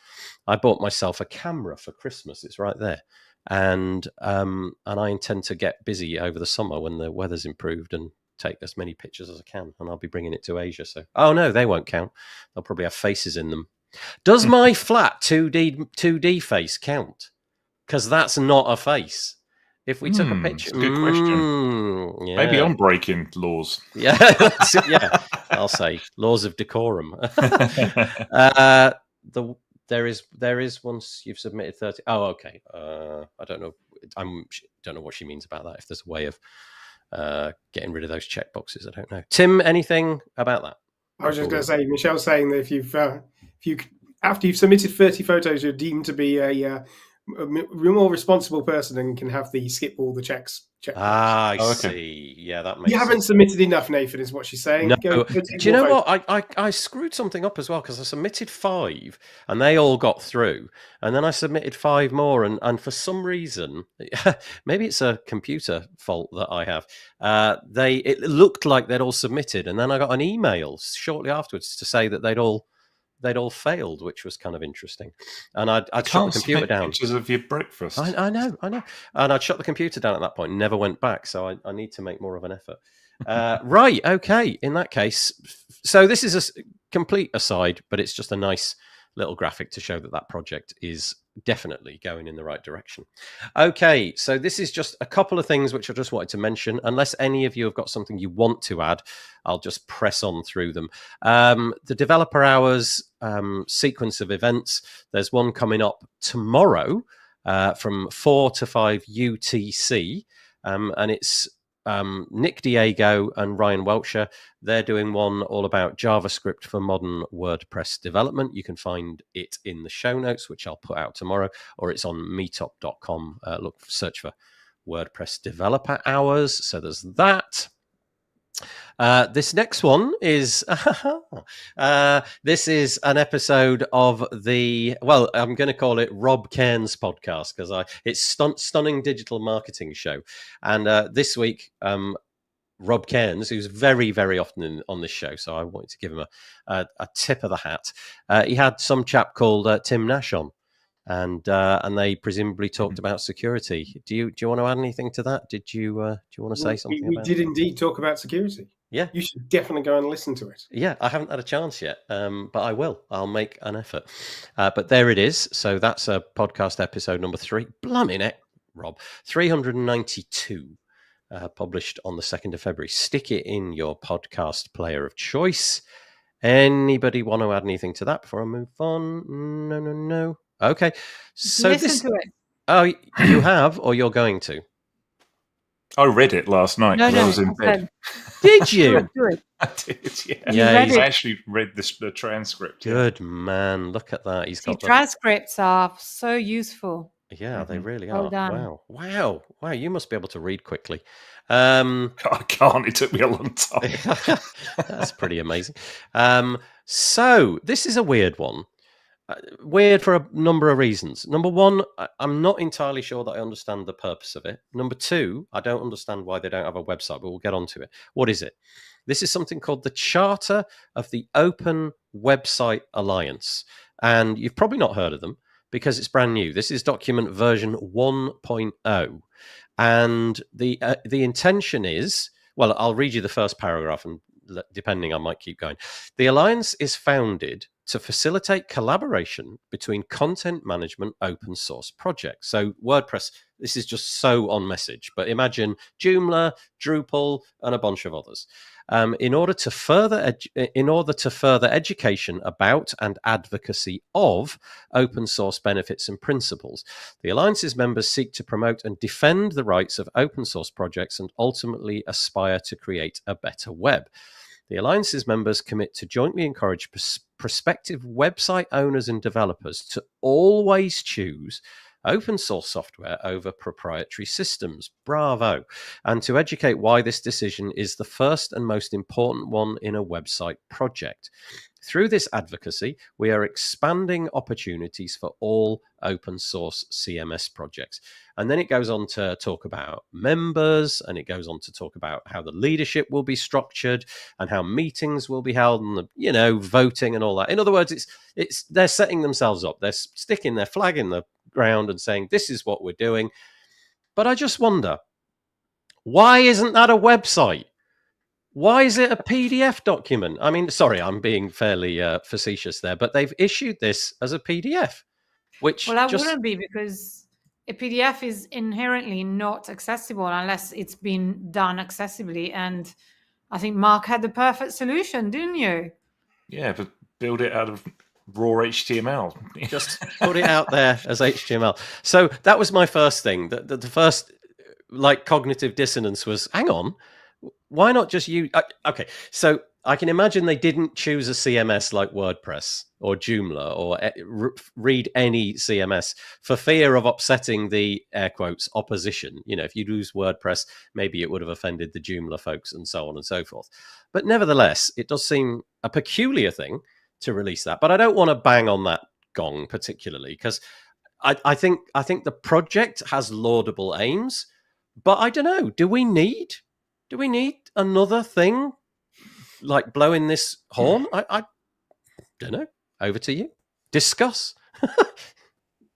I bought myself a camera for Christmas. It's right there. And I intend to get busy over the summer when the weather's improved and take as many pictures as I can, and I'll be bringing it to Asia. So, oh no, they won't count. They'll probably have faces in them. Does my flat 2D face count? Because that's not a face. If we took a picture, that's a good question. Yeah. Maybe I'm breaking laws. Yeah, yeah. I'll say laws of decorum. There is once you've submitted 30. Oh, okay. I don't know. Don't know what she means about that. If there's a way of getting rid of those checkboxes, I don't know. Tim, anything about that? I was just going to say, Michelle's saying that if you after you've submitted 30 photos, you're deemed to be a more responsible person and can have the skip all the checks. I see. Yeah, that makes sense. You haven't submitted enough, Nathan, is what she's saying. No. Do you know what? I screwed something up as well, because I submitted 5 and they all got through. And then I submitted 5 more. And for some reason, maybe it's a computer fault that I have. It looked like they'd all submitted. And then I got an email shortly afterwards to say that they'd all failed, which was kind of interesting. And I'd shut the computer down. Pictures of your breakfast. I know. And I'd shut the computer down at that point and never went back. So I need to make more of an effort. Right. Okay. In that case, so this is a complete aside, but it's just a nice little graphic to show that project is definitely going in the right direction. Okay, so this is just a couple of things which I just wanted to mention. Unless any of you have got something you want to add, I'll just press on through them. The developer hours sequence of events, there's one coming up tomorrow from 4 to 5 UTC, and it's Nick Diego and Ryan Welcher. They're doing one all about JavaScript for modern WordPress development. You can find it in the show notes, which I'll put out tomorrow, or it's on meetup.com. Search for WordPress developer hours. So there's that. This next one is this is an episode of I'm going to call it Rob Cairns podcast, because it's stunning digital marketing show. And this week, Rob Cairns, who's very, very often on this show, so I wanted to give him a tip of the hat. He had some chap called Tim Nash on, and they presumably talked about security. Do you want to add anything to that? Do you want to say something? We did indeed talk about security. Yeah, you should definitely go and listen to it. Yeah, I haven't had a chance yet, but I will. I'll make an effort. But there it is. So that's a podcast episode number 3. Blimey neck, Rob. 392, published on the 2nd of February. Stick it in your podcast player of choice. Anybody want to add anything to that before I move on? No. Okay. So listen to it. Oh, you have, or you're going to? I read it last night because I was in bed. Did you? Do it. I did, yeah. I actually read the transcript. Good man. Look at that. Transcripts are so useful. Yeah, they really well are. Done. Wow. You must be able to read quickly. I can't. It took me a long time. That's pretty amazing. So this is a weird one. Weird for a number of reasons. Number one, I'm not entirely sure that I understand the purpose of it. Number two, I don't understand why they don't have a website, but we'll get onto it. What is it? This is something called the Charter of the Open Website Alliance. And you've probably not heard of them because it's brand new. This is document version 1.0. And the intention is, well, I'll read you the first paragraph, and depending, I might keep going. The Alliance is founded to facilitate collaboration between content management open source projects. So WordPress, this is just so on message, but imagine Joomla, Drupal, and a bunch of others. In order to further education about and advocacy of open source benefits and principles, the Alliance's members seek to promote and defend the rights of open source projects and ultimately aspire to create a better web. The Alliance's members commit to jointly encourage prospective website owners and developers to always choose open source software over proprietary systems. Bravo. And to educate why this decision is the first and most important one in a website project. Through this advocacy, we are expanding opportunities for all open source CMS projects. And then it goes on to talk about members, and it goes on to talk about how the leadership will be structured and how meetings will be held, and voting and all that. In other words, it's they're setting themselves up. They're sticking their flag in the ground and saying, this is what we're doing. But I just wonder, why isn't that a website? Why is it a PDF document? I mean, sorry, I'm being fairly facetious there, but they've issued this as a PDF, which wouldn't be, because a PDF is inherently not accessible unless it's been done accessibly. And I think Mark had the perfect solution, didn't you? Yeah, but build it out of raw HTML. Just put it out there as HTML. So that was my first thing. The first cognitive dissonance was, hang on, why not just use... Okay, so I can imagine they didn't choose a CMS like WordPress or Joomla or read any CMS for fear of upsetting the, air quotes, opposition. If you'd use WordPress, maybe it would have offended the Joomla folks and so on and so forth. But nevertheless, it does seem a peculiar thing to release that. But I don't want to bang on that gong particularly, because I think the project has laudable aims, but I don't know, do we need another thing like blowing this horn? I don't know. Over to you. Discuss.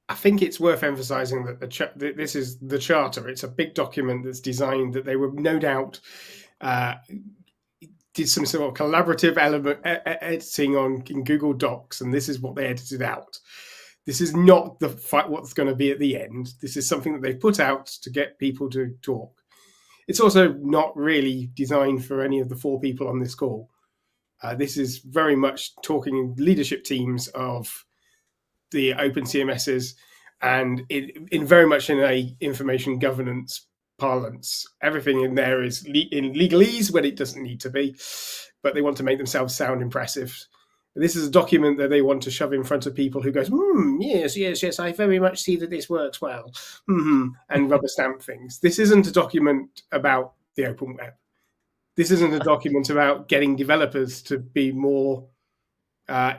I think it's worth emphasizing that this is the charter. It's a big document that's designed that they were no doubt did some sort of collaborative element editing in Google Docs, and this is what they edited out. This is not what's going to be at the end. This is something that they've put out to get people to talk. It's also not really designed for any of the 4 people on this call. This is very much talking leadership teams of the open CMSs, and in very much in a information governance parlance. Everything in there is in legalese when it doesn't need to be, but they want to make themselves sound impressive. This is a document that they want to shove in front of people who goes, yes, I very much see that this works well, and rubber stamp things. This isn't a document about the open web. This isn't a document about getting developers to be more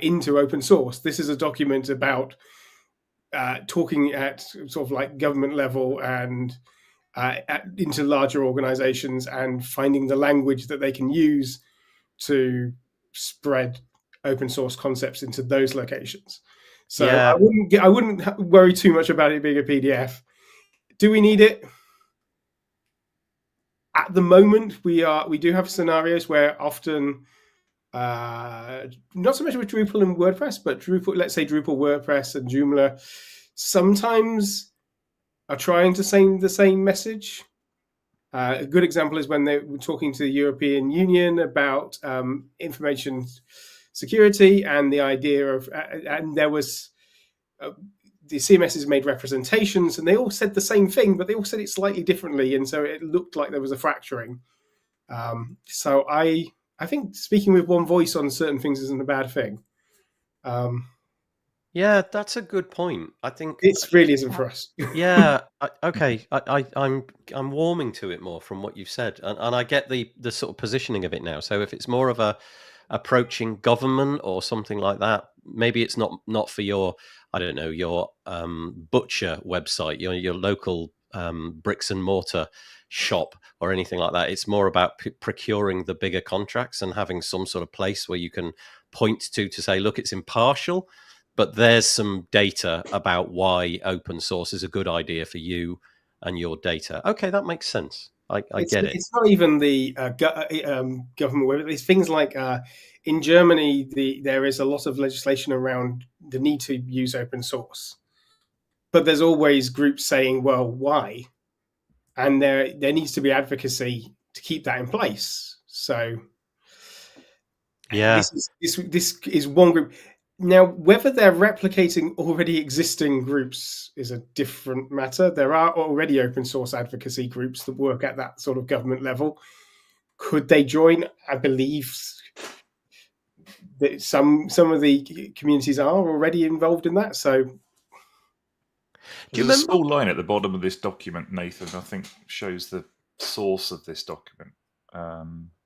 into open source. This is a document about talking at sort of like government level and into larger organizations and finding the language that they can use to spread open source concepts into those locations. So yeah. I wouldn't worry too much about it being a PDF. Do we need it? At the moment, we do have scenarios where often, not so much with Drupal and WordPress, but Drupal, let's say Drupal, WordPress, and Joomla, sometimes are trying to say the same message. A good example is when they were talking to the European Union about information security and the idea of, and there was the CMSs made representations, and they all said the same thing, but they all said it slightly differently, and so it looked like there was a fracturing. So I think speaking with one voice on certain things isn't a bad thing. Yeah, that's a good point. I think it really isn't for us. Yeah, okay. I'm warming to it more from what you've said, and I get the sort of positioning of it now. So if it's more of a approaching government or something like that, maybe it's not for your, I don't know, your butcher website, your local bricks and mortar shop or anything like that. It's more about procuring the bigger contracts and having some sort of place where you can point to say, look, it's impartial, but there's some data about why open source is a good idea for you and your data. Okay, that makes sense. I get it. It's not even the government web. It's things like in Germany, there is a lot of legislation around the need to use open source, but there's always groups saying, "Well, why?" And there needs to be advocacy to keep that in place. So, yeah, this is one group. Now, whether they're replicating already existing groups is a different matter. There are already open source advocacy groups that work at that sort of government level. Could they join? I believe that some of the communities are already involved in that. So, Do you There's a remember? small line at the bottom of this document, Nathan, I think shows the source of this document.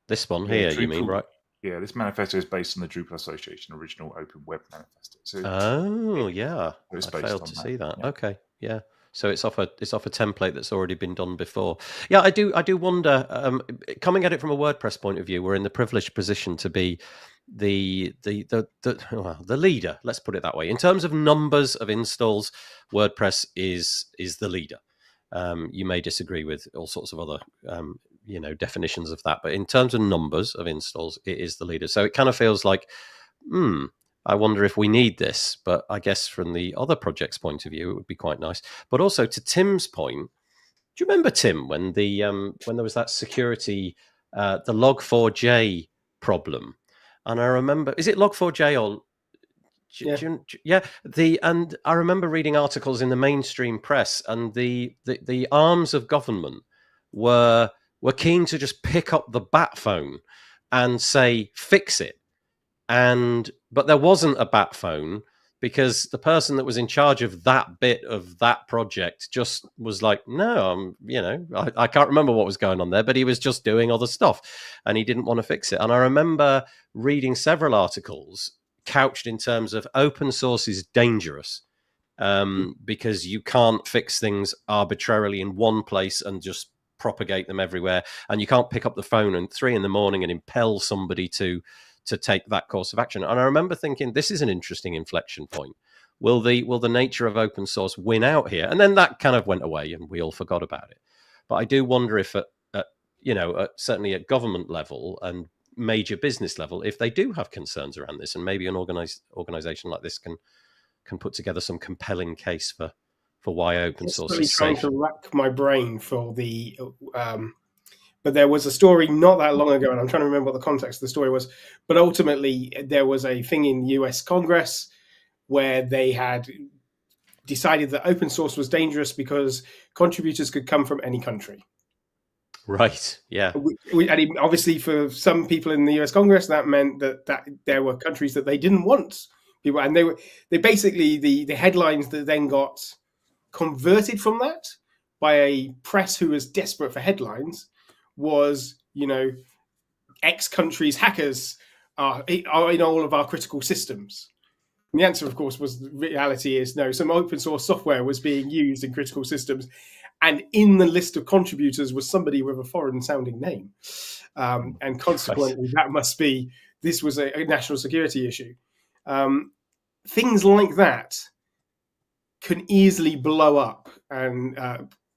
This one here, you mean, Drupal- right? Yeah, this manifesto is based on the Drupal Association original Open Web Manifesto. So Yeah. it's I based failed on to that. see that. Yeah. Okay, yeah. So it's off a template that's already been done before. Yeah, I do wonder. Coming at it from a WordPress point of view, we're in the privileged position to be the leader. Let's put it that way. In terms of numbers of installs, WordPress is the leader. You may disagree with all sorts of other definitions of that, but in terms of numbers of installs, it is the leader. So it kind of feels like, I wonder if we need this. But I guess from the other project's point of view, it would be quite nice. But also to Tim's point, do you remember, Tim, when when there was that security, the Log4j problem? And I remember, is it Log4j or and I remember reading articles in the mainstream press, and the arms of government were keen to just pick up the bat phone and say fix it, but there wasn't a bat phone because the person that was in charge of that bit of that project just was like, no, I can't remember what was going on there, but he was just doing other stuff and he didn't want to fix it. And I remember reading several articles couched in terms of open source is dangerous because you can't fix things arbitrarily in one place and just propagate them everywhere, and you can't pick up the phone at 3 a.m. and impel somebody to take that course of action. And I remember thinking, this is an interesting inflection point. Will the nature of open source win out here? And then that kind of went away and we all forgot about it. But I do wonder if certainly at government level and major business level, if they do have concerns around this, and maybe an organization like this can put together some compelling case for why open source is safe. Trying to rack my brain for the but there was a story not that long ago, and I'm trying to remember what the context of the story was, but ultimately there was a thing in US Congress where they had decided that open source was dangerous because contributors could come from any country. Right. Yeah. And obviously, for some people in the US Congress, that meant that there were countries that they didn't want people, and they basically the headlines that then got converted from that by a press who was desperate for headlines was, X countries' hackers are in all of our critical systems. And the answer, of course, was the reality is no. Some open source software was being used in critical systems. And in the list of contributors was somebody with a foreign-sounding name, and consequently, this was a national security issue. Things like that can easily blow up, and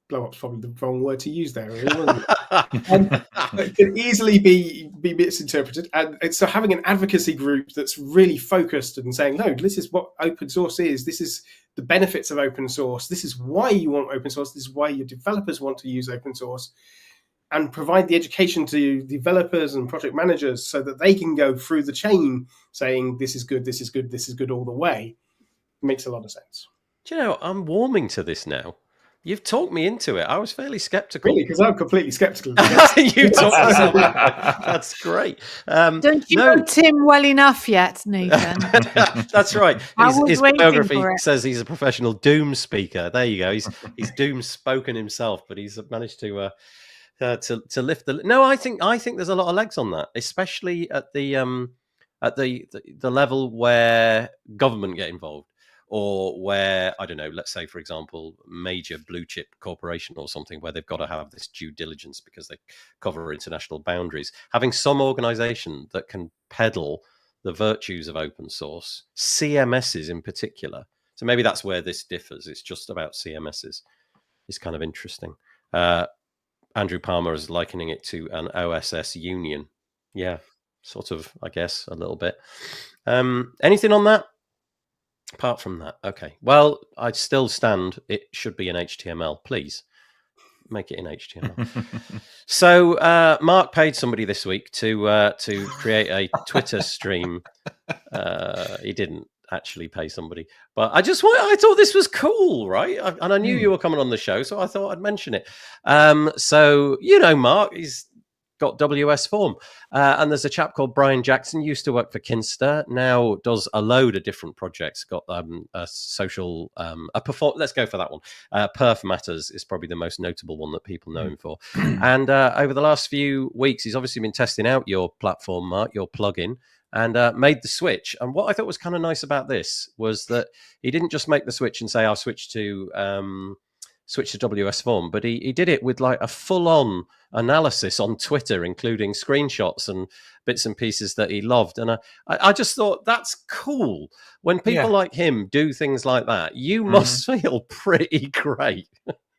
blow up's probably the wrong word to use there, really, wasn't it? And it can easily be misinterpreted. And so having an advocacy group that's really focused and saying, no, this is what open source is. This is the benefits of open source. This is why you want open source. This is why your developers want to use open source, and provide the education to developers and project managers so that they can go through the chain saying, this is good, this is good, this is good all the way. It makes a lot of sense. Do you know, I'm warming to this now. You've talked me into it. I was fairly skeptical. Really? Because I'm completely skeptical. You talked yourself. That's great. Don't you know Tim well enough yet, Nathan? That's right. His biography says he's a professional doom speaker. There you go. He's doom spoken himself, but he's managed to lift the. No, I think there's a lot of legs on that, especially at the level where government get involved. Or where, I don't know, let's say, for example, major blue chip corporation or something where they've got to have this due diligence because they cover international boundaries. Having some organization that can peddle the virtues of open source, CMSs in particular. So maybe that's where this differs. It's just about CMSs. It's kind of interesting. Andrew Palmer is likening it to an OSS union. Yeah, sort of, I guess, a little bit. Anything on that? Apart from that, okay. Well, I'd still stand. It should be in HTML. Please make it in HTML. So Mark paid somebody this week to create a Twitter stream. He didn't actually pay somebody, but I thought this was cool, right? And I knew you were coming on the show, so I thought I'd mention it. So Mark, he's got WS Form. And there's a chap called Brian Jackson, used to work for Kinster, now does a load of different projects. Got a social, let's go for that one. Perf Matters is probably the most notable one that people know him for. And over the last few weeks, he's obviously been testing out your platform, Mark, your plugin, and made the switch. And what I thought was kind of nice about this was that he didn't just make the switch and say, I'll switch to WS Form, but he did it with like a full-on analysis on Twitter, including screenshots and bits and pieces that he loved. And I just thought that's cool. When people like him do things like that, you must feel pretty great.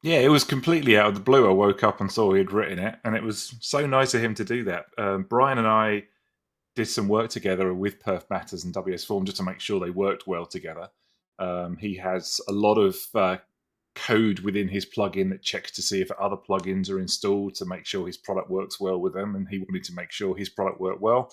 Yeah, it was completely out of the blue. I woke up and saw he'd written it, and it was so nice of him to do that. Brian and I did some work together with Perf Matters and WS Form just to make sure they worked well together. He has a lot of code within his plugin that checks to see if other plugins are installed to make sure his product works well with them, and he wanted to make sure his product worked well.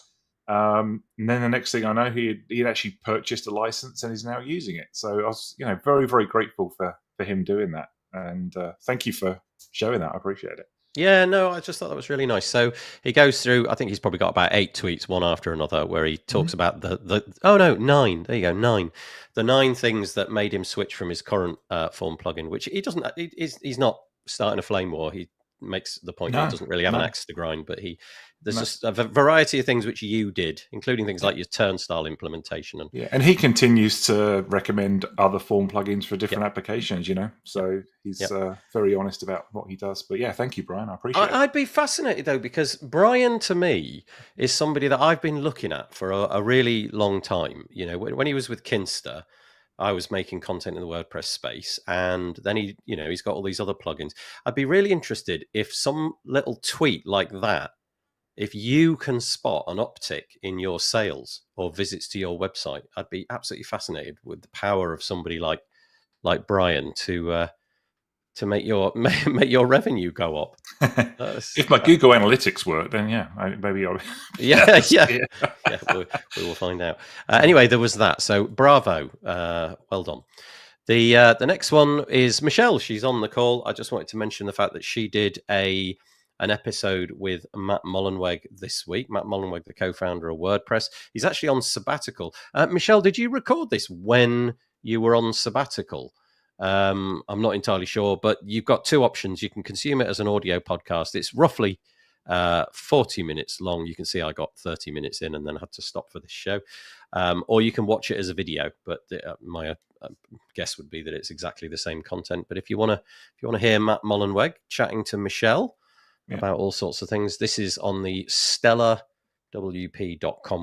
And then the next thing I know, he had actually purchased a license and is now using it. So I was, very, very grateful for him doing that. And thank you for showing that. I appreciate it. Yeah, no, I just thought that was really nice. So he goes through, I think he's probably got about 8 tweets, one after another, where he talks about 9. There you go, 9. The 9 things that made him switch from his current Form plugin, which he doesn't, he's not starting a flame war. He makes the point that he doesn't really have an axe to grind, but there's just a variety of things which you did, including things like your turnstile implementation. And he continues to recommend other Form plugins for different applications, so he's very honest about what he does. But thank you, Brian. I appreciate it. I'd be fascinated, though, because Brian, to me, is somebody that I've been looking at for a really long time. When he was with Kinster, I was making content in the WordPress space, and then he's got all these other plugins. I'd be really interested if some little tweet like that, if you can spot an uptick in your sales or visits to your website. I'd be absolutely fascinated with the power of somebody like Brian to make your revenue go up. If my Google Analytics work, then maybe I'll. We will find out. Anyway, there was that. So bravo, well done. The next one is Michelle. She's on the call. I just wanted to mention the fact that she did an episode with Matt Mullenweg this week. Matt Mullenweg, the co-founder of WordPress. He's actually on sabbatical. Michelle, did you record this when you were on sabbatical? I'm not entirely sure, but you've got 2 options. You can consume it as an audio podcast. It's roughly 40 minutes long. You can see I got 30 minutes in and then had to stop for this show. Or you can watch it as a video, but my guess would be that it's exactly the same content. But if you want to hear Matt Mullenweg chatting to Michelle about all sorts of things, this is on the stellarwp.com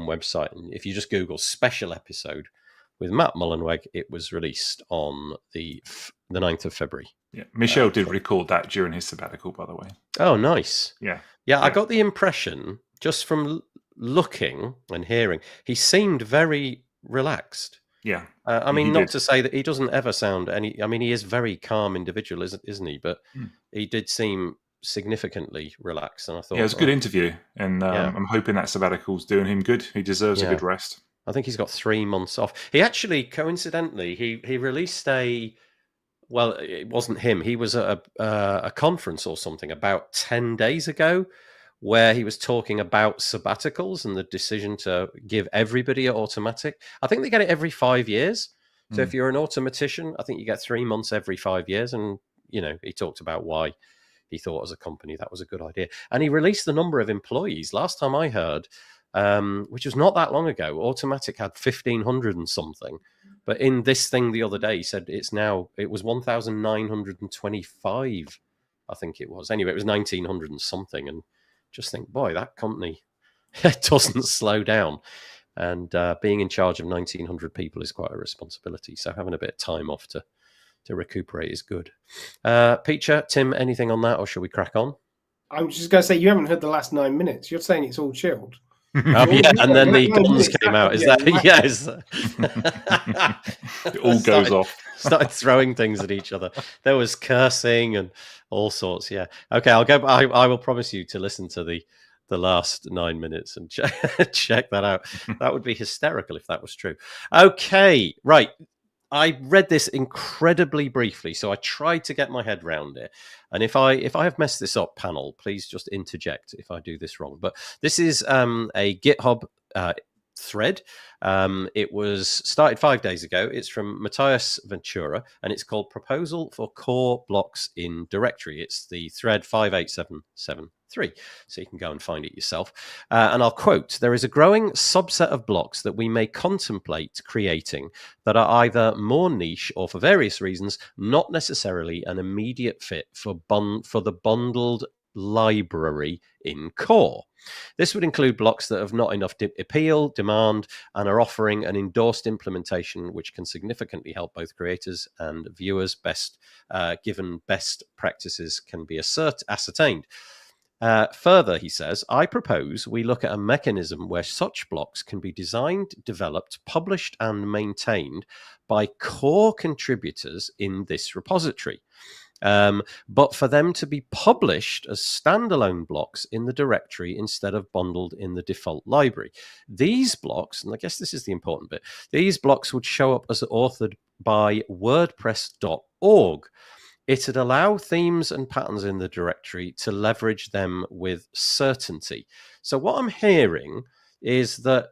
website. And if you just Google special episode with Matt Mullenweg, it was released on the 9th of February. Yeah, Michelle did record that during his sabbatical, by the way. Oh, nice. Yeah. I got the impression, just from looking and hearing, he seemed very relaxed. Yeah. Not to say that he doesn't ever sound he is a very calm individual, isn't he? But he did seem significantly relaxed, and I thought, it was a good interview, and I'm hoping that sabbatical's doing him good. He deserves a good rest. I think he's got 3 months off. He actually, coincidentally, he released it wasn't him. He was at a conference or something about 10 days ago, where he was talking about sabbaticals and the decision to give everybody an automatic. I think they get it every 5 years. So if you're an automatician, I think you get 3 months every 5 years. And, he talked about why he thought as a company that was a good idea. And he released the number of employees. Last time I heard, which was not that long ago, Automatic had 1,500 and something. But in this thing the other day, he said it was 1,925, I think it was. Anyway, it was 1,900 and something. And just think, boy, that company doesn't slow down. And being in charge of 1,900 people is quite a responsibility. So having a bit of time off to recuperate is good. Piccia, Tim, anything on that, or shall we crack on? I'm just going to say, you haven't heard the last 9 minutes. You're saying it's all chilled. And then the guns came out. Is that yes? It all goes off. Started throwing things at each other. There was cursing and all sorts. Yeah. Okay, I'll go. I will promise you to listen to the last 9 minutes and check that out. That would be hysterical if that was true. Okay, right. I read this incredibly briefly, so I tried to get my head around it. And if I have messed this up, panel, please just interject if I do this wrong. But this is a GitHub thread. It was started 5 days ago. It's from Matthias Ventura, and it's called Proposal for Core Blocks in Directory. It's the thread 58773. So you can go and find it yourself. And I'll quote, "There is a growing subset of blocks that we may contemplate creating that are either more niche or, for various reasons, not necessarily an immediate fit for the bundled library in core. This would include blocks that have not enough appeal, demand, and are offering an endorsed implementation which can significantly help both creators and viewers given best practices can be ascertained. Further, he says, I propose we look at a mechanism where such blocks can be designed, developed, published, and maintained by core contributors in this repository. But for them to be published as standalone blocks in the directory instead of bundled in the default library. These blocks, and I guess this is the important bit, these blocks would show up as authored by WordPress.org. It would allow themes and patterns in the directory to leverage them with certainty." So what I'm hearing is that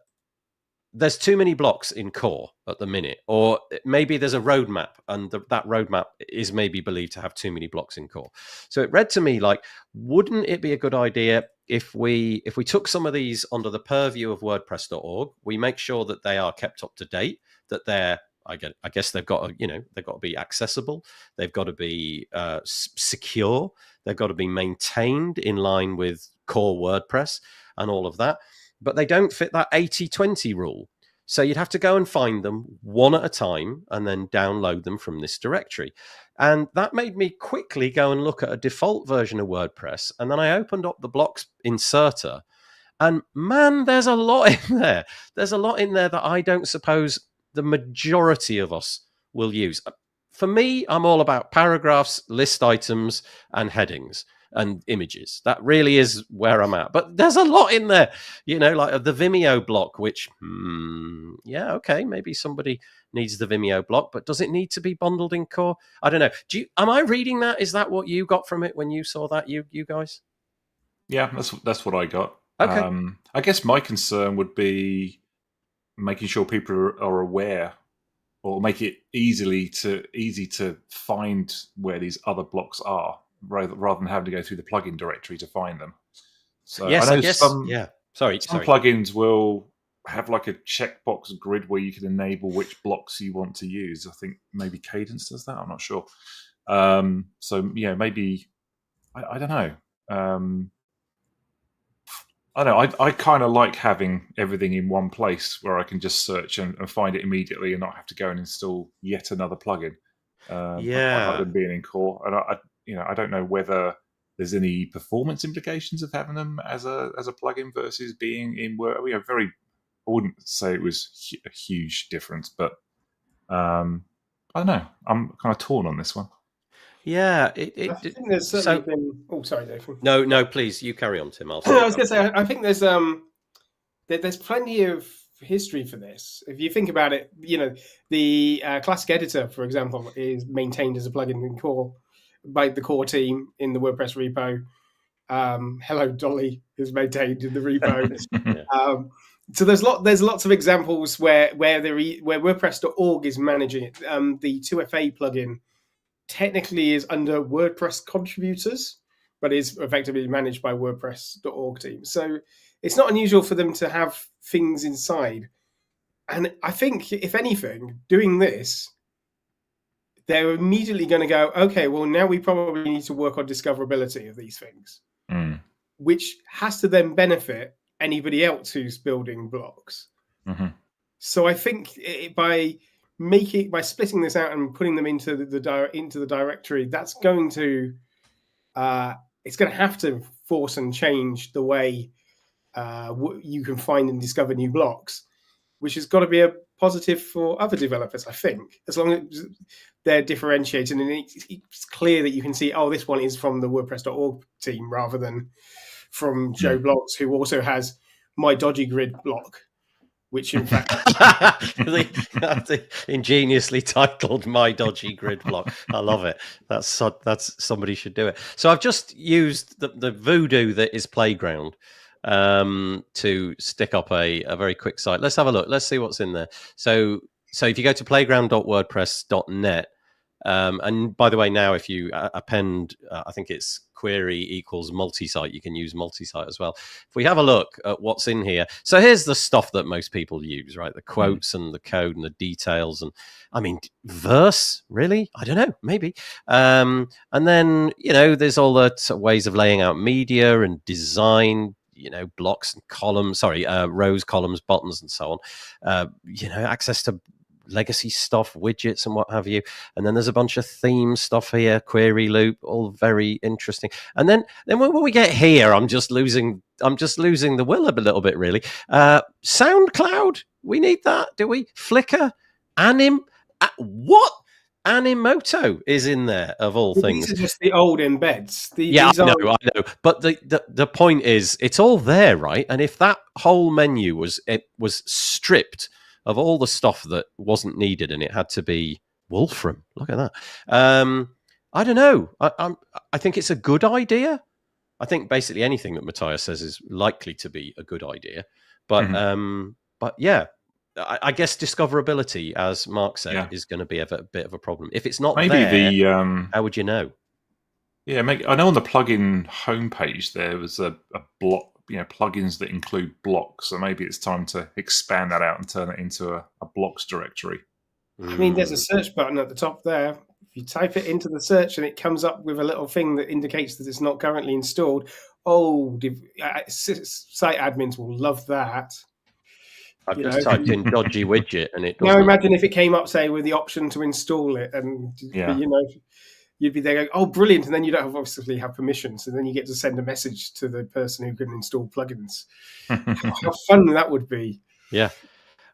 there's too many blocks in core at the minute, or maybe there's a roadmap, and that roadmap is maybe believed to have too many blocks in core. So it read to me like, wouldn't it be a good idea if we took some of these under the purview of WordPress.org, we make sure that they are kept up to date, that they're, I guess they've got to be accessible, they've got to be secure, they've got to be maintained in line with core WordPress and all of that. But they don't fit that 80-20 rule. So you'd have to go and find them one at a time and then download them from this directory. And that made me quickly go and look at a default version of WordPress. And then I opened up the blocks inserter. And man, there's a lot in there. There's a lot in there that I don't suppose the majority of us will use. For me, I'm all about paragraphs, list items, and headings and images. That really is where I'm at. But there's a lot in there, like the Vimeo block, which, okay, maybe somebody needs the Vimeo block, but does it need to be bundled in core? I don't know. Am I reading that? Is that what you got from it when you saw that, you guys? Yeah, that's what I got. Okay. I guess my concern would be making sure people are aware, or make it easy to find where these other blocks are, rather than having to go through the plugin directory to find them. So yes, I know Sorry. Some plugins will have like a checkbox grid where you can enable which blocks you want to use. I think maybe Cadence does that. I'm not sure. So yeah, maybe I don't know. I don't know. I kind of like having everything in one place where I can just search and find it immediately and not have to go and install yet another plugin. I quite like them being in core, and I don't know whether there's any performance implications of having them as a plugin versus being in Word. I wouldn't say it was a huge difference, but I don't know. I'm kind of torn on this one. Yeah, I think there's certainly been. Oh, sorry, Dave. No, please, you carry on, Tim. I was going to say, I think there's plenty of history for this. If you think about it, the classic editor, for example, is maintained as a plugin in core by the core team in the WordPress repo. Hello Dolly is maintained in the repo. So there's lots of examples where WordPress.org is managing it. The 2FA plugin technically is under WordPress contributors, but is effectively managed by WordPress.org team. So it's not unusual for them to have things inside. And I think, if anything, doing this, they're immediately going to go, okay, well, now we probably need to work on discoverability of these things, which has to then benefit anybody else who's building blocks. Mm-hmm. So I think by splitting this out and putting them into the directory, that's going to it's going to have to force and change the way you can find and discover new blocks, which has got to be a positive for other developers, I think, as long as they're differentiating and it's clear that you can see, oh, this one is from the WordPress.org team rather than from Joe Blogs, who also has my dodgy grid block. which in fact the ingeniously titled "My Dodgy Grid Block." I love it. That's somebody should do it. So I've just used the voodoo that is Playground to stick up a very quick site. Let's have a look. Let's see what's in there. So if you go to playground.wordpress.net, and by the way, now if you append, I think it's query equals multi-site, you can use multi-site as well. If we have a look at what's in here, so here's the stuff that most people use, right? The quotes and the code and the details, and I mean, verse, really? I don't know, maybe. And then, there's all the sort of ways of laying out media and design, blocks and columns, rows, columns, buttons, and so on. Access to legacy stuff, widgets and what have you, and then there's a bunch of theme stuff here, query loop, all very interesting. And then when we get here, I'm just losing the will a little bit, really. SoundCloud, we need that, do we? Flickr, what? Animoto is in there, of all things. These are just the old embeds. I know. But the point is, it's all there, right? And if that whole menu was stripped of all the stuff that wasn't needed, and it had to be Wolfram. Look at that. I don't know. I think it's a good idea. I think basically anything that Matthias says is likely to be a good idea. But but yeah, I guess discoverability, as Mark said, is going to be a bit of a problem. If it's not there, how would you know? Yeah, I know on the plugin homepage there was a block. Plugins that include blocks. So maybe it's time to expand that out and turn it into a blocks directory. I mean, there's a search button at the top there. If you type it into the search and it comes up with a little thing that indicates that it's not currently installed. Site admins will love that. I've just typed in dodgy widget and it doesn't. Now imagine if it came up, say, with the option to install it, and you'd be there going, oh, brilliant. And then you don't obviously have permission. So then you get to send a message to the person who can install plugins. How fun that would be. Yeah.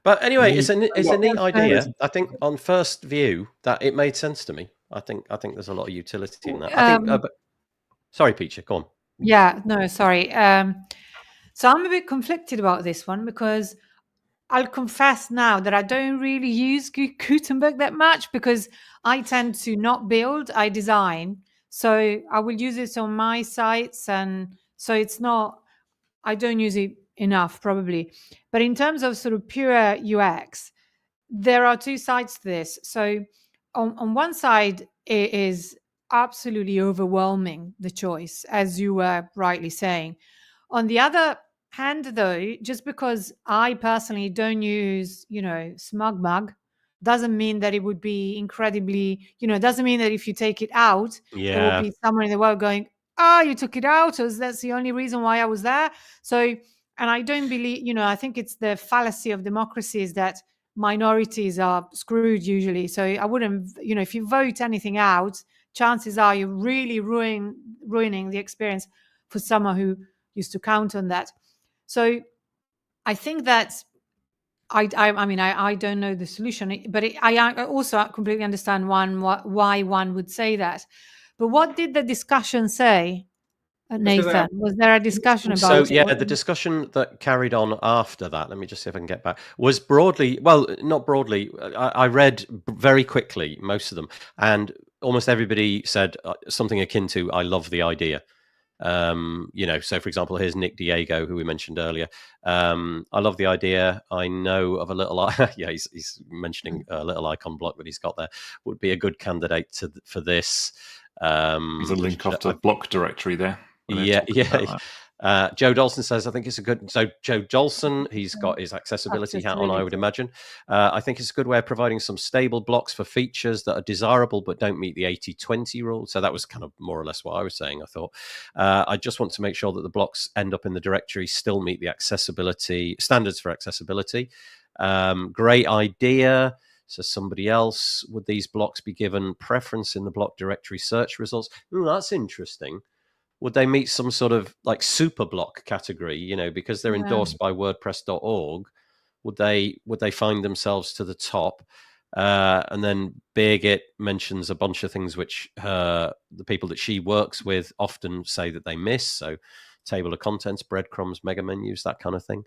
But anyway, it's a neat idea. I think on first view that it made sense to me. I think there's a lot of utility in that. Sorry, Piccia, go on. Yeah, no, sorry. So I'm a bit conflicted about this one because I'll confess now that I don't really use Gutenberg that much because I tend to not build, I design. So I will use it on my sites. And so I don't use it enough probably. But in terms of sort of pure UX, there are two sides to this. So on one side, it is absolutely overwhelming, the choice, as you were rightly saying. On the other hand, though, just because I personally don't use, SmugMug, doesn't mean that it would be incredibly, doesn't mean that if you take it out, there will be someone in the world going, oh, you took it out, or that's the only reason why I was there. So, and I don't believe, I think it's the fallacy of democracy is that minorities are screwed usually. So I wouldn't, if you vote anything out, chances are you're really ruining the experience for someone who used to count on that. So I think that I don't know the solution, but I also completely understand why one would say that. But what did the discussion say, Nathan? Was there a discussion about it? So, the discussion that carried on after that, let me just see if I can get back, was broadly, well, not broadly, I read very quickly, most of them, and almost everybody said something akin to, I love the idea. So for example, here's Nick Diego, who we mentioned earlier. I love the idea. I know of a little, he's mentioning a little icon block that he's got there. Would be a good candidate for this. There's a link off to the block directory there. Yeah. Joe Dolson says, I think it's a good... So Joe Dolson, he's got his accessibility hat on, I would imagine. I think it's a good way of providing some stable blocks for features that are desirable but don't meet the 80-20 rule. So that was kind of more or less what I was saying, I thought. I just want to make sure that the blocks end up in the directory, still meet the accessibility standards for accessibility. Great idea. So somebody else, would these blocks be given preference in the block directory search results? That's interesting. Would they meet some sort of like super block category, because they're endorsed by WordPress.org? Would they find themselves to the top? And then Birgit mentions a bunch of things which the people that she works with often say that they miss. So table of contents, breadcrumbs, mega menus, that kind of thing.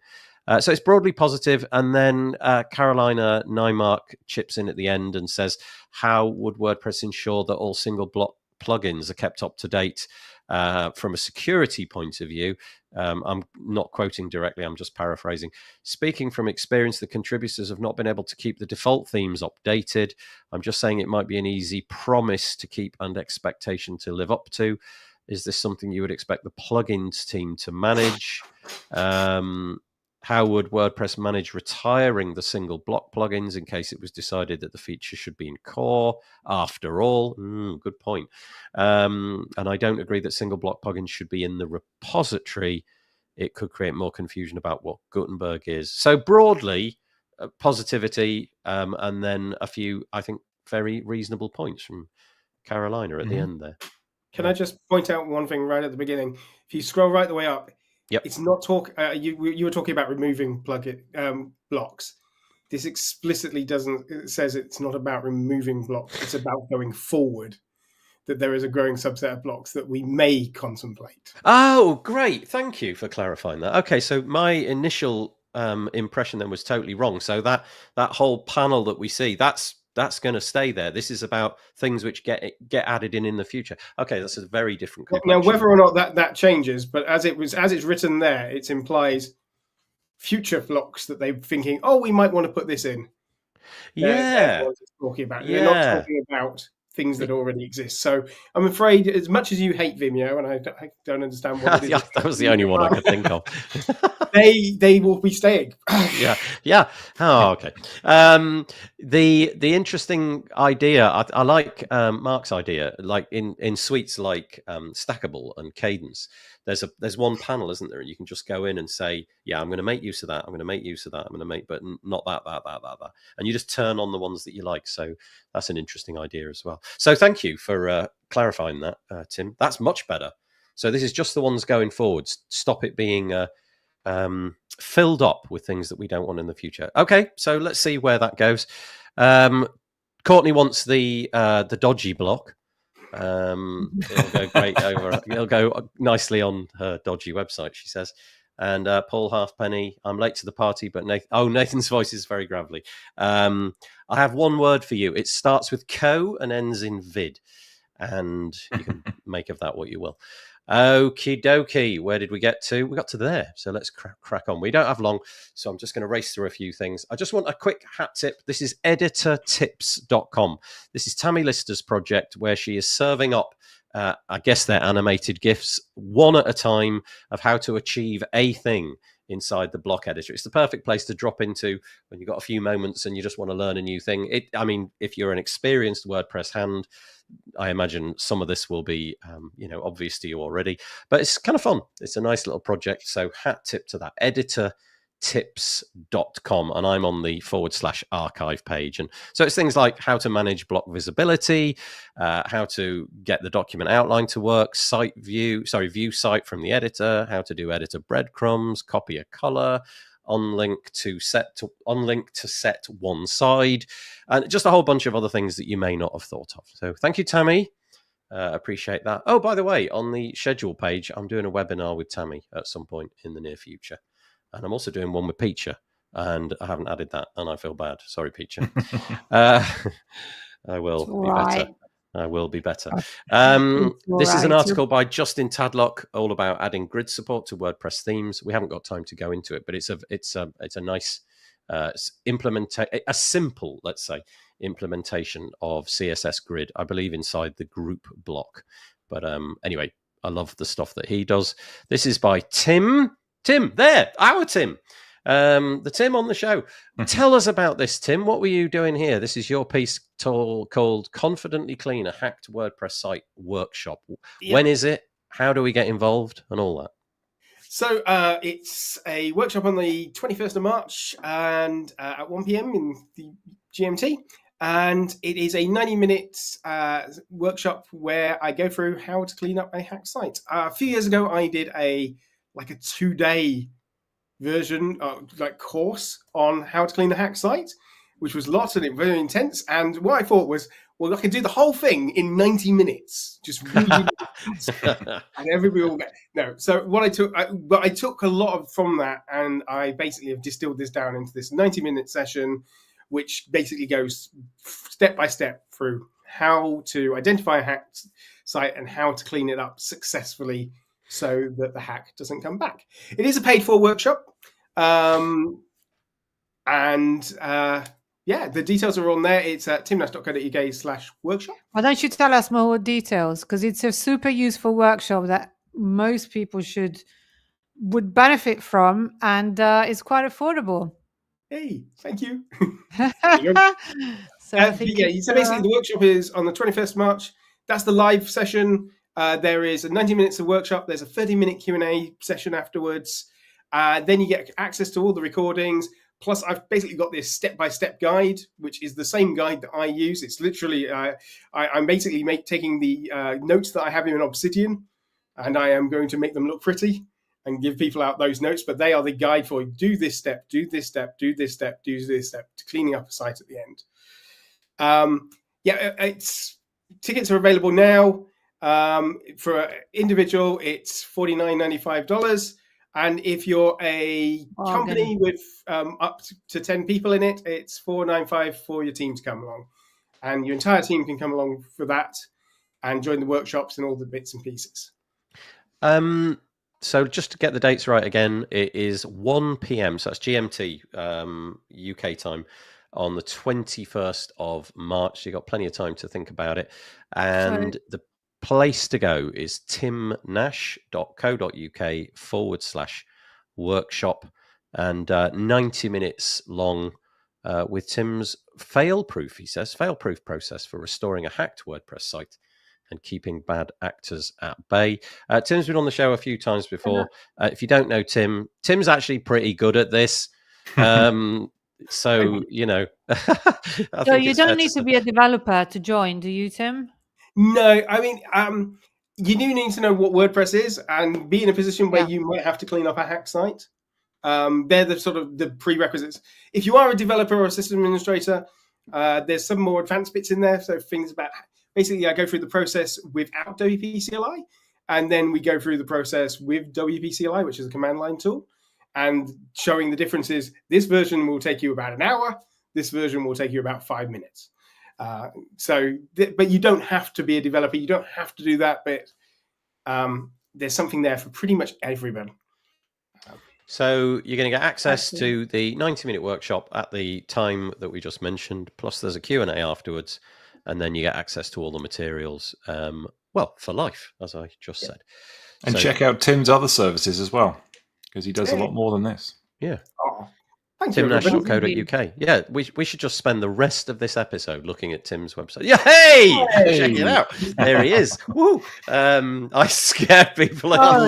So it's broadly positive. And then Carolina Nymark chips in at the end and says, how would WordPress ensure that all single block plugins are kept up to date from a security point of view? I'm not quoting directly, I'm just paraphrasing. Speaking from experience, the contributors have not been able to keep the default themes updated. I'm just saying it might be an easy promise to keep and expectation to live up to. Is this something you would expect the plugins team to manage? How would WordPress manage retiring the single block plugins in case it was decided that the feature should be in core? After all, good point. And I don't agree that single block plugins should be in the repository. It could create more confusion about what Gutenberg is. So broadly, positivity, and then a few, I think, very reasonable points from Carolina at the end there. Can I just point out one thing right at the beginning? If you scroll right the way up, it's not talk. You were talking about removing blocks. This explicitly it says it's not about removing blocks. It's about going forward. That there is a growing subset of blocks that we may contemplate. Oh, great! Thank you for clarifying that. Okay, so my initial impression then was totally wrong. So that whole panel that we see, that's going to stay there. This is about things which get added in the future. Okay, that's a very different complexion. Now, whether or not that changes, but as it's written there, it implies future blocks that they're thinking, oh, we might want to put this in. Yeah, talking about. They're not talking about things that already exist. So I'm afraid, as much as you hate Vimeo, and I don't understand what it is. That was the only one I could think of. they will be staying. Yeah. Oh, okay. The interesting idea, I like Mark's idea, like in suites like Stackable and Cadence. There's one panel, isn't there? And you can just go in and say, yeah, I'm going to make use of that. I'm going to make use of that. I'm going to make, but not that. And you just turn on the ones that you like. So that's an interesting idea as well. So thank you for clarifying that, Tim. That's much better. So this is just the ones going forwards. Stop it being filled up with things that we don't want in the future. Okay, so let's see where that goes. Courtney wants the dodgy block. It'll go great over. It'll go nicely on her dodgy website, she says. And Paul Halfpenny, I'm late to the party, but Nathan's voice is very gravelly. I have one word for you. It starts with co and ends in vid, and you can make of that what you will. Okie dokie. Where did we get to? We got to there. So let's crack on. We don't have long, so I'm just going to race through a few things. I just want a quick hat tip. This is editortips.com. This is Tammy Lister's project where she is serving up, I guess they're animated GIFs, one at a time, of how to achieve a thing inside the block editor. It's the perfect place to drop into when you've got a few moments and you just want to learn a new thing. If you're an experienced WordPress hand, I imagine some of this will be, obvious to you already, but it's kind of fun. It's a nice little project. So hat tip to that, editortips.com. And I'm on the /archive page. And so it's things like how to manage block visibility, how to get the document outline to work, view site from the editor, how to do editor breadcrumbs, copy a color, unlink to set one side, and just a whole bunch of other things that you may not have thought of. So thank you, Tammy. Appreciate that. Oh, by the way, on the schedule page, I'm doing a webinar with Tammy at some point in the near future. And I'm also doing one with Piccia, and I haven't added that, and I feel bad. Sorry, Piccia. I will be better. I will be better. This is an article by Justin Tadlock, all about adding grid support to WordPress themes. We haven't got time to go into it, but it's a nice a simple, let's say, implementation of CSS grid, I believe, inside the group block. But anyway, I love the stuff that he does. This is by Tim. Our Tim. The Tim on the show. Tell us about this, Tim. What were you doing here? This is your piece called Confidently Clean a Hacked WordPress Site Workshop. Yep. When is it? How do we get involved and all that? So it's a workshop on the 21st of March and at 1 p.m. in the GMT. And it is a 90-minute workshop where I go through how to clean up a hacked site. A few years ago, I did a 2-day version course on how to clean a hacked site, which was lots and very intense. And what I thought was, well, I can do the whole thing in 90 minutes. Just really, really fast. And everybody will get no. So what I took a lot from that, and I basically have distilled this down into this 90-minute session, which basically goes step by step through how to identify a hacked site and how to clean it up successfully so that the hack doesn't come back. It is a paid-for workshop, yeah, the details are on there. It's at timnash.co.uk/workshop. Why don't you tell us more details? Because it's a super useful workshop that most people would benefit from, and it's quite affordable. Hey, thank you. So basically the workshop is on the 21st of March. That's the live session. There is a 90 minutes of workshop. There's a 30-minute Q&A session afterwards. Then you get access to all the recordings. Plus, I've basically got this step-by-step guide, which is the same guide that I use. It's literally, I'm basically taking the notes that I have in Obsidian, and I am going to make them look pretty and give people out those notes. But they are the guide for do this step, do this step, do this step, do this step, to cleaning up a site at the end. Tickets are available now. For an individual, it's $49.95. And if you're a company with up to 10 people in it, it's $4.95 for your team to come along. And your entire team can come along for that and join the workshops and all the bits and pieces. So just to get the dates right again, it is 1 p.m. So that's GMT, UK time, on the 21st of March. So you've got plenty of time to think about it. And the place to go is timnash.co.uk/workshop, and 90 minutes long with Tim's fail-proof, he says, fail-proof process for restoring a hacked WordPress site and keeping bad actors at bay. Tim's been on the show a few times before. If you don't know Tim's actually pretty good at this. So, you know. So you don't need to be a developer to join, do you, Tim? No, I mean, you do need to know what WordPress is and be in a position where you might have to clean up a hack site. They're the sort of the prerequisites. If you are a developer or a system administrator, there's some more advanced bits in there. So things about, basically, I go through the process without WP CLI, and then we go through the process with WP CLI, which is a command line tool, and showing the differences. This version will take you about an hour. This version will take you about 5 minutes. But you don't have to be a developer. You don't have to do that bit. There's something there for pretty much everybody. So you're going to get access to the 90-minute workshop at the time that we just mentioned. Plus there's a Q&A afterwards. And then you get access to all the materials, for life, as I just said. And check out Tim's other services as well, because he does a lot more than this. Yeah. Oh, thank timnash.co.uk. Yeah, we should just spend the rest of this episode looking at Tim's website. Yeah, hey! Check it out. There he is. Woo! I scare people. I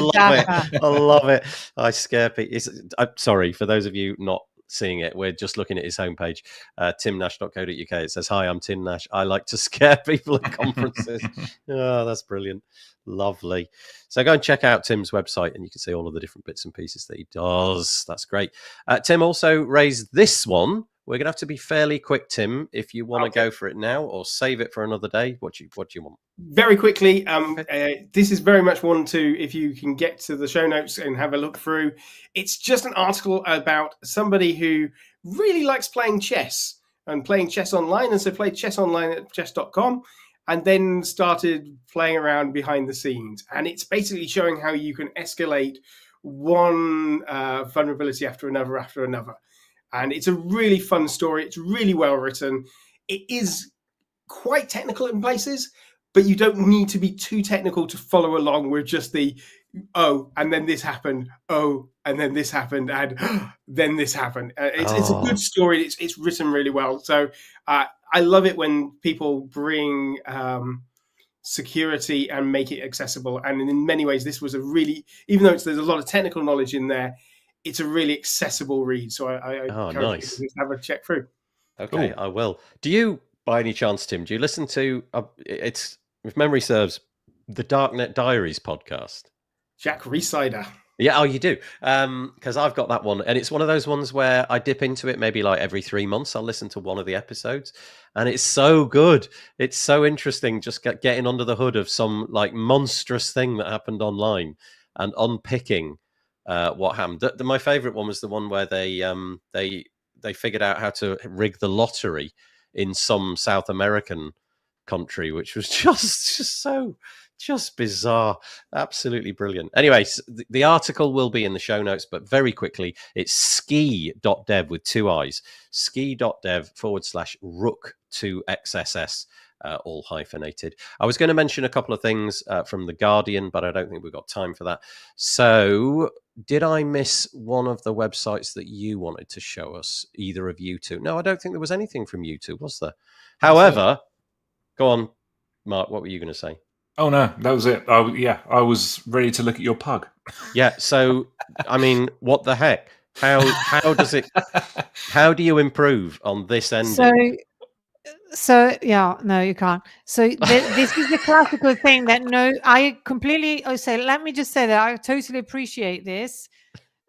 love it. I scare people. I'm sorry, for those of you not seeing it, we're just looking at his homepage, timnash.co.uk. It says, "Hi, I'm Tim Nash. I like to scare people at conferences." Oh, that's brilliant. Lovely. So go and check out Tim's website and you can see all of the different bits and pieces that he does. That's great. Tim also raised this one. We're going to have to be fairly quick, Tim, if you want to go for it now or save it for another day. What do you want? Very quickly, this is very much one to, if you can get to the show notes and have a look through. It's just an article about somebody who really likes playing chess and playing chess online, and so played chess online at chess.com and then started playing around behind the scenes. And it's basically showing how you can escalate one vulnerability after another. And it's a really fun story. It's really well written. It is quite technical in places, but you don't need to be too technical to follow along with just the, and then this happened, and then this happened, and then this happened. It's a good story. It's written really well. So I love it when people bring security and make it accessible. And in many ways, this was a really, even though there's a lot of technical knowledge in there, it's a really accessible read. So I encourage you to have a check through. Okay, cool. I will. Do you, by any chance, Tim, do you listen to, it's, if memory serves, the Darknet Diaries podcast? Jack Resider. Yeah, oh, you do. Because I've got that one, and it's one of those ones where I dip into it maybe like every 3 months. I'll listen to one of the episodes, and it's so good. It's so interesting just getting under the hood of some like monstrous thing that happened online and unpicking what happened. My favorite one was the one where they figured out how to rig the lottery in some South American country, which was just bizarre, absolutely brilliant. Anyway, the article will be in the show notes, but very quickly, it's ski.dev with 2 I's, ski.dev/rook2xss, all hyphenated. I was going to mention a couple of things from The Guardian, but I don't think we've got time for that. So did I miss one of the websites that you wanted to show us, either of you two? No, I don't think there was anything from you two, was there? However, go on, Mark, what were you going to say? Oh no, that was it. I was ready to look at your pug. Yeah. So, I mean, what the heck? How does it? How do you improve on this ending? So yeah, no, you can't. So this is the classical thing that I completely. Oh, say, let me just say that I totally appreciate this.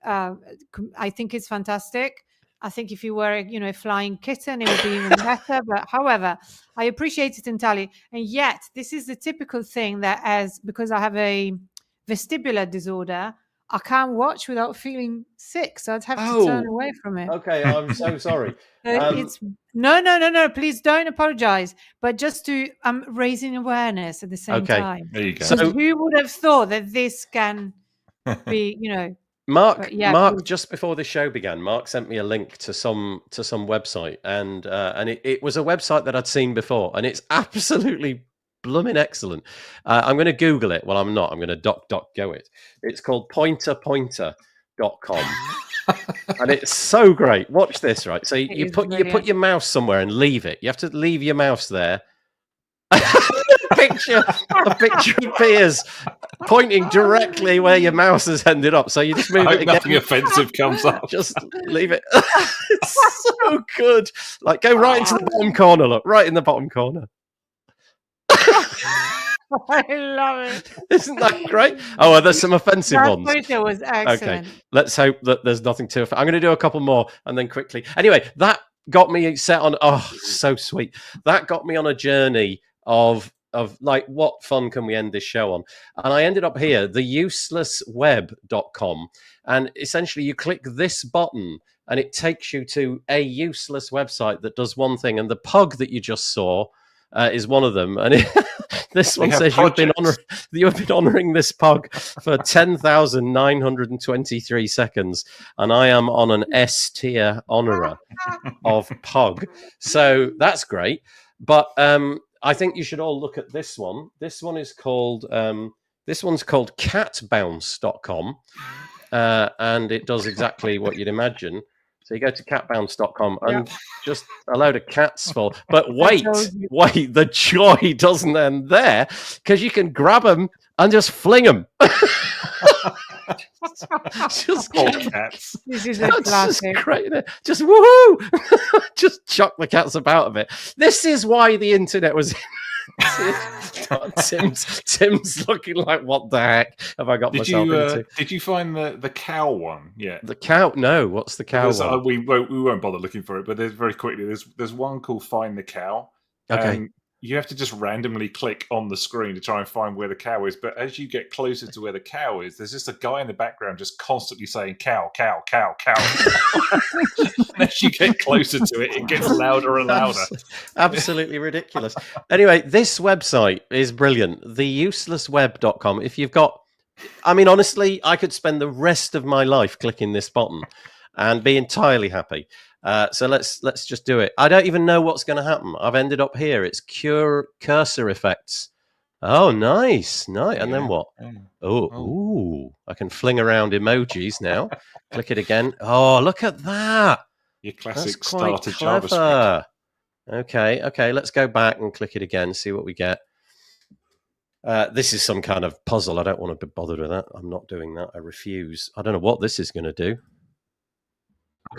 I think it's fantastic. I think if you were, a flying kitten, it would be even better. But however, I appreciate it entirely. And yet, this is the typical thing that, because I have a vestibular disorder, I can't watch without feeling sick. So I'd have to turn away from it. Okay, I'm so sorry. It's no. Please don't apologize. But just to raising awareness at the same time. There you go. So who would have thought that this can be, Mark, just before the show began, Mark sent me a link to some website, and it was a website that I'd seen before, and it's absolutely blooming excellent. I'm going to Google it. Well, I'm not. I'm going to DuckDuckGo it. It's called pointerpointer.com. And it's so great. Watch this, right? So you put your mouse somewhere and leave it. You have to leave your mouse there. A picture appears pointing directly where your mouse has ended up. So you just move it again. Nothing offensive comes up. Just leave it. It's so good. Like, go right into the bottom corner. Look, right in the bottom corner. I love it. Isn't that great? Oh, well, there's some offensive ones. That photo was excellent. Okay, let's hope that there's nothing too. I'm going to do a couple more and then quickly. Anyway, that got me set on. Oh, so sweet. That got me on a journey of like, what fun can we end this show on? And I ended up here, theuselessweb.com. And essentially you click this button and it takes you to a useless website that does one thing. And the pug that you just saw is one of them. And this one says you've been honoring this pug for 10,923 seconds. And I am on an S tier honorer of pug. So that's great. But I think you should all look at this one. This one is called catbounce.com, and it does exactly what you'd imagine. So you go to catbounce.com and just a load of cats fall. But wait, the joy doesn't end there, because you can grab them and just fling them. Just cats. This is a classic. Just great. Just woohoo! Just chuck the cats about a bit. This is why the internet was. Tim's looking like, what the heck have I got myself into? Did you find the cow one? Yeah, the cow. No, what's the cow one? We won't bother looking for it, but there's very quickly. There's one called Find the Cow. Okay. You have to just randomly click on the screen to try and find where the cow is. But as you get closer to where the cow is, there's just a guy in the background just constantly saying cow, cow, cow, cow. And as you get closer to it, it gets louder and louder. Absolutely ridiculous. Anyway, this website is brilliant. Theuselessweb.com. If you've got, I mean, honestly, I could spend the rest of my life clicking this button and be entirely happy. So let's just do it. I don't even know what's going to happen. I've ended up here. It's cursor effects. Oh, nice. And then what? Ooh, I can fling around emojis now. Click it again. Oh, look at that. Your classic That's quite starter clever. JavaScript. Okay. Let's go back and click it again. See what we get. This is some kind of puzzle. I don't want to be bothered with that. I'm not doing that. I refuse. I don't know what this is going to do.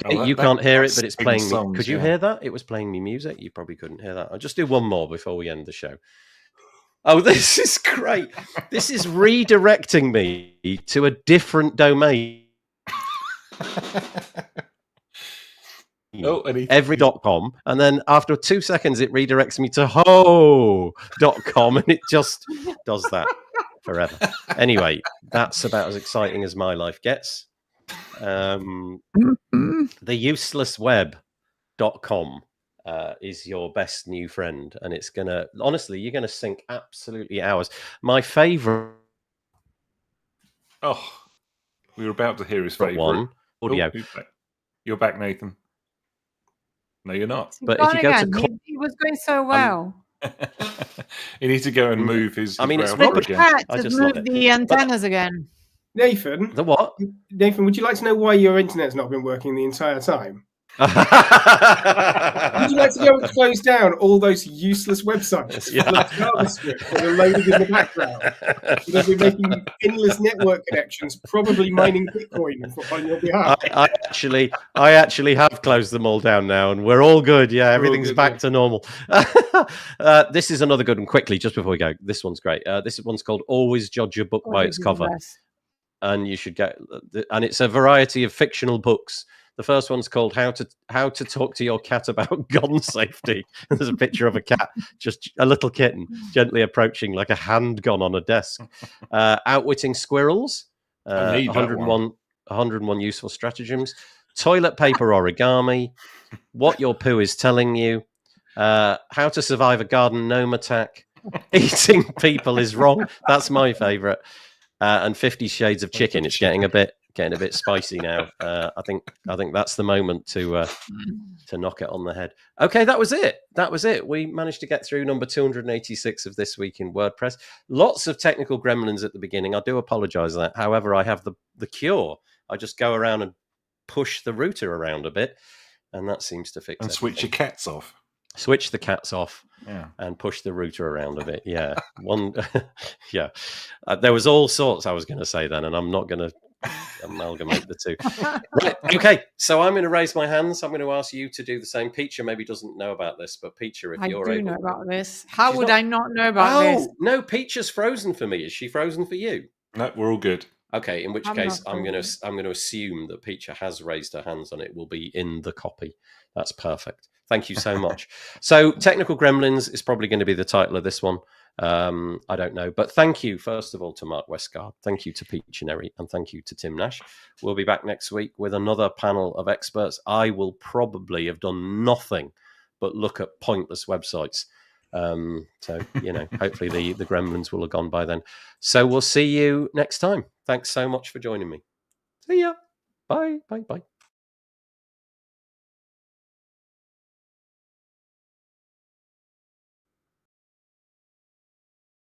Okay, you can't hear it, but it's playing me. Could you hear that? It was playing me music. You probably couldn't hear that. I'll just do one more before we end the show. Oh, this is great. This is redirecting me to a different domain. Oh, and every.com, and then after 2 seconds it redirects me to ho.com, and it just does that forever. Anyway, that's about as exciting as my life gets. The uselessweb.com is your best new friend, and it's gonna, honestly, you're gonna sink absolutely hours. My favorite we were about to hear his favorite one, audio. You're back, Nathan. No, you're not. But if you go again. to He was going so well. You need to go and move his I mean, it's browser rubbish. again. I just move love it. the antennas again. Nathan, The what? Nathan, would you like to know why your internet's not been working the entire time? Would you like to go and close down all those useless websites Yeah. full of JavaScript that are loaded in the background? They'll be making endless network connections, probably mining Bitcoin on your behalf. I actually have closed them all down now, and we're all good. Yeah, everything's back to normal. This is another good one. Quickly, just before we go, this one's great. This one's called "Always Judge a Book by its Cover," and you should get. And it's a variety of fictional books. The first one's called "How to Talk to Your Cat About Gun Safety." There's a picture of a cat, just a little kitten, gently approaching like a handgun on a desk. Outwitting Squirrels. 101 useful stratagems. Toilet paper origami. What your poo is telling you. How to survive a garden gnome attack. Eating people is wrong. That's my favorite. And 50 Shades of Chicken. It's getting a bit spicy now. I think that's the moment to knock it on the head. Okay, that was it. We managed to get through number 286 of This Week in WordPress. Lots of technical gremlins at the beginning. I do apologize for that. However, I have the cure. I just go around and push the router around a bit, and that seems to fix it. And switch your cats off. Switch the cats off, yeah, and push the router around a bit. Yeah, yeah. There was all sorts I was going to say then, and I'm not going to amalgamate the two. Right, okay, so I'm going to raise my hands. I'm going to ask you to do the same. Piccia maybe doesn't know about this, but Piccia, if you're able, know about this. How would I not know about this? No, Piccia's frozen for me. Is she frozen for you? No, we're all good. Okay, in which case I'm going to assume that Piccia has raised her hands and it will be in the copy. That's perfect. Thank you so much. So Technical Gremlins is probably going to be the title of this one. I don't know. But thank you, first of all, to Mark Westguard. Thank you to Piccia Neri. And thank you to Tim Nash. We'll be back next week with another panel of experts. I will probably have done nothing but look at pointless websites. So, hopefully the gremlins will have gone by then. So we'll see you next time. Thanks so much for joining me. See ya. Bye. Bye. Bye.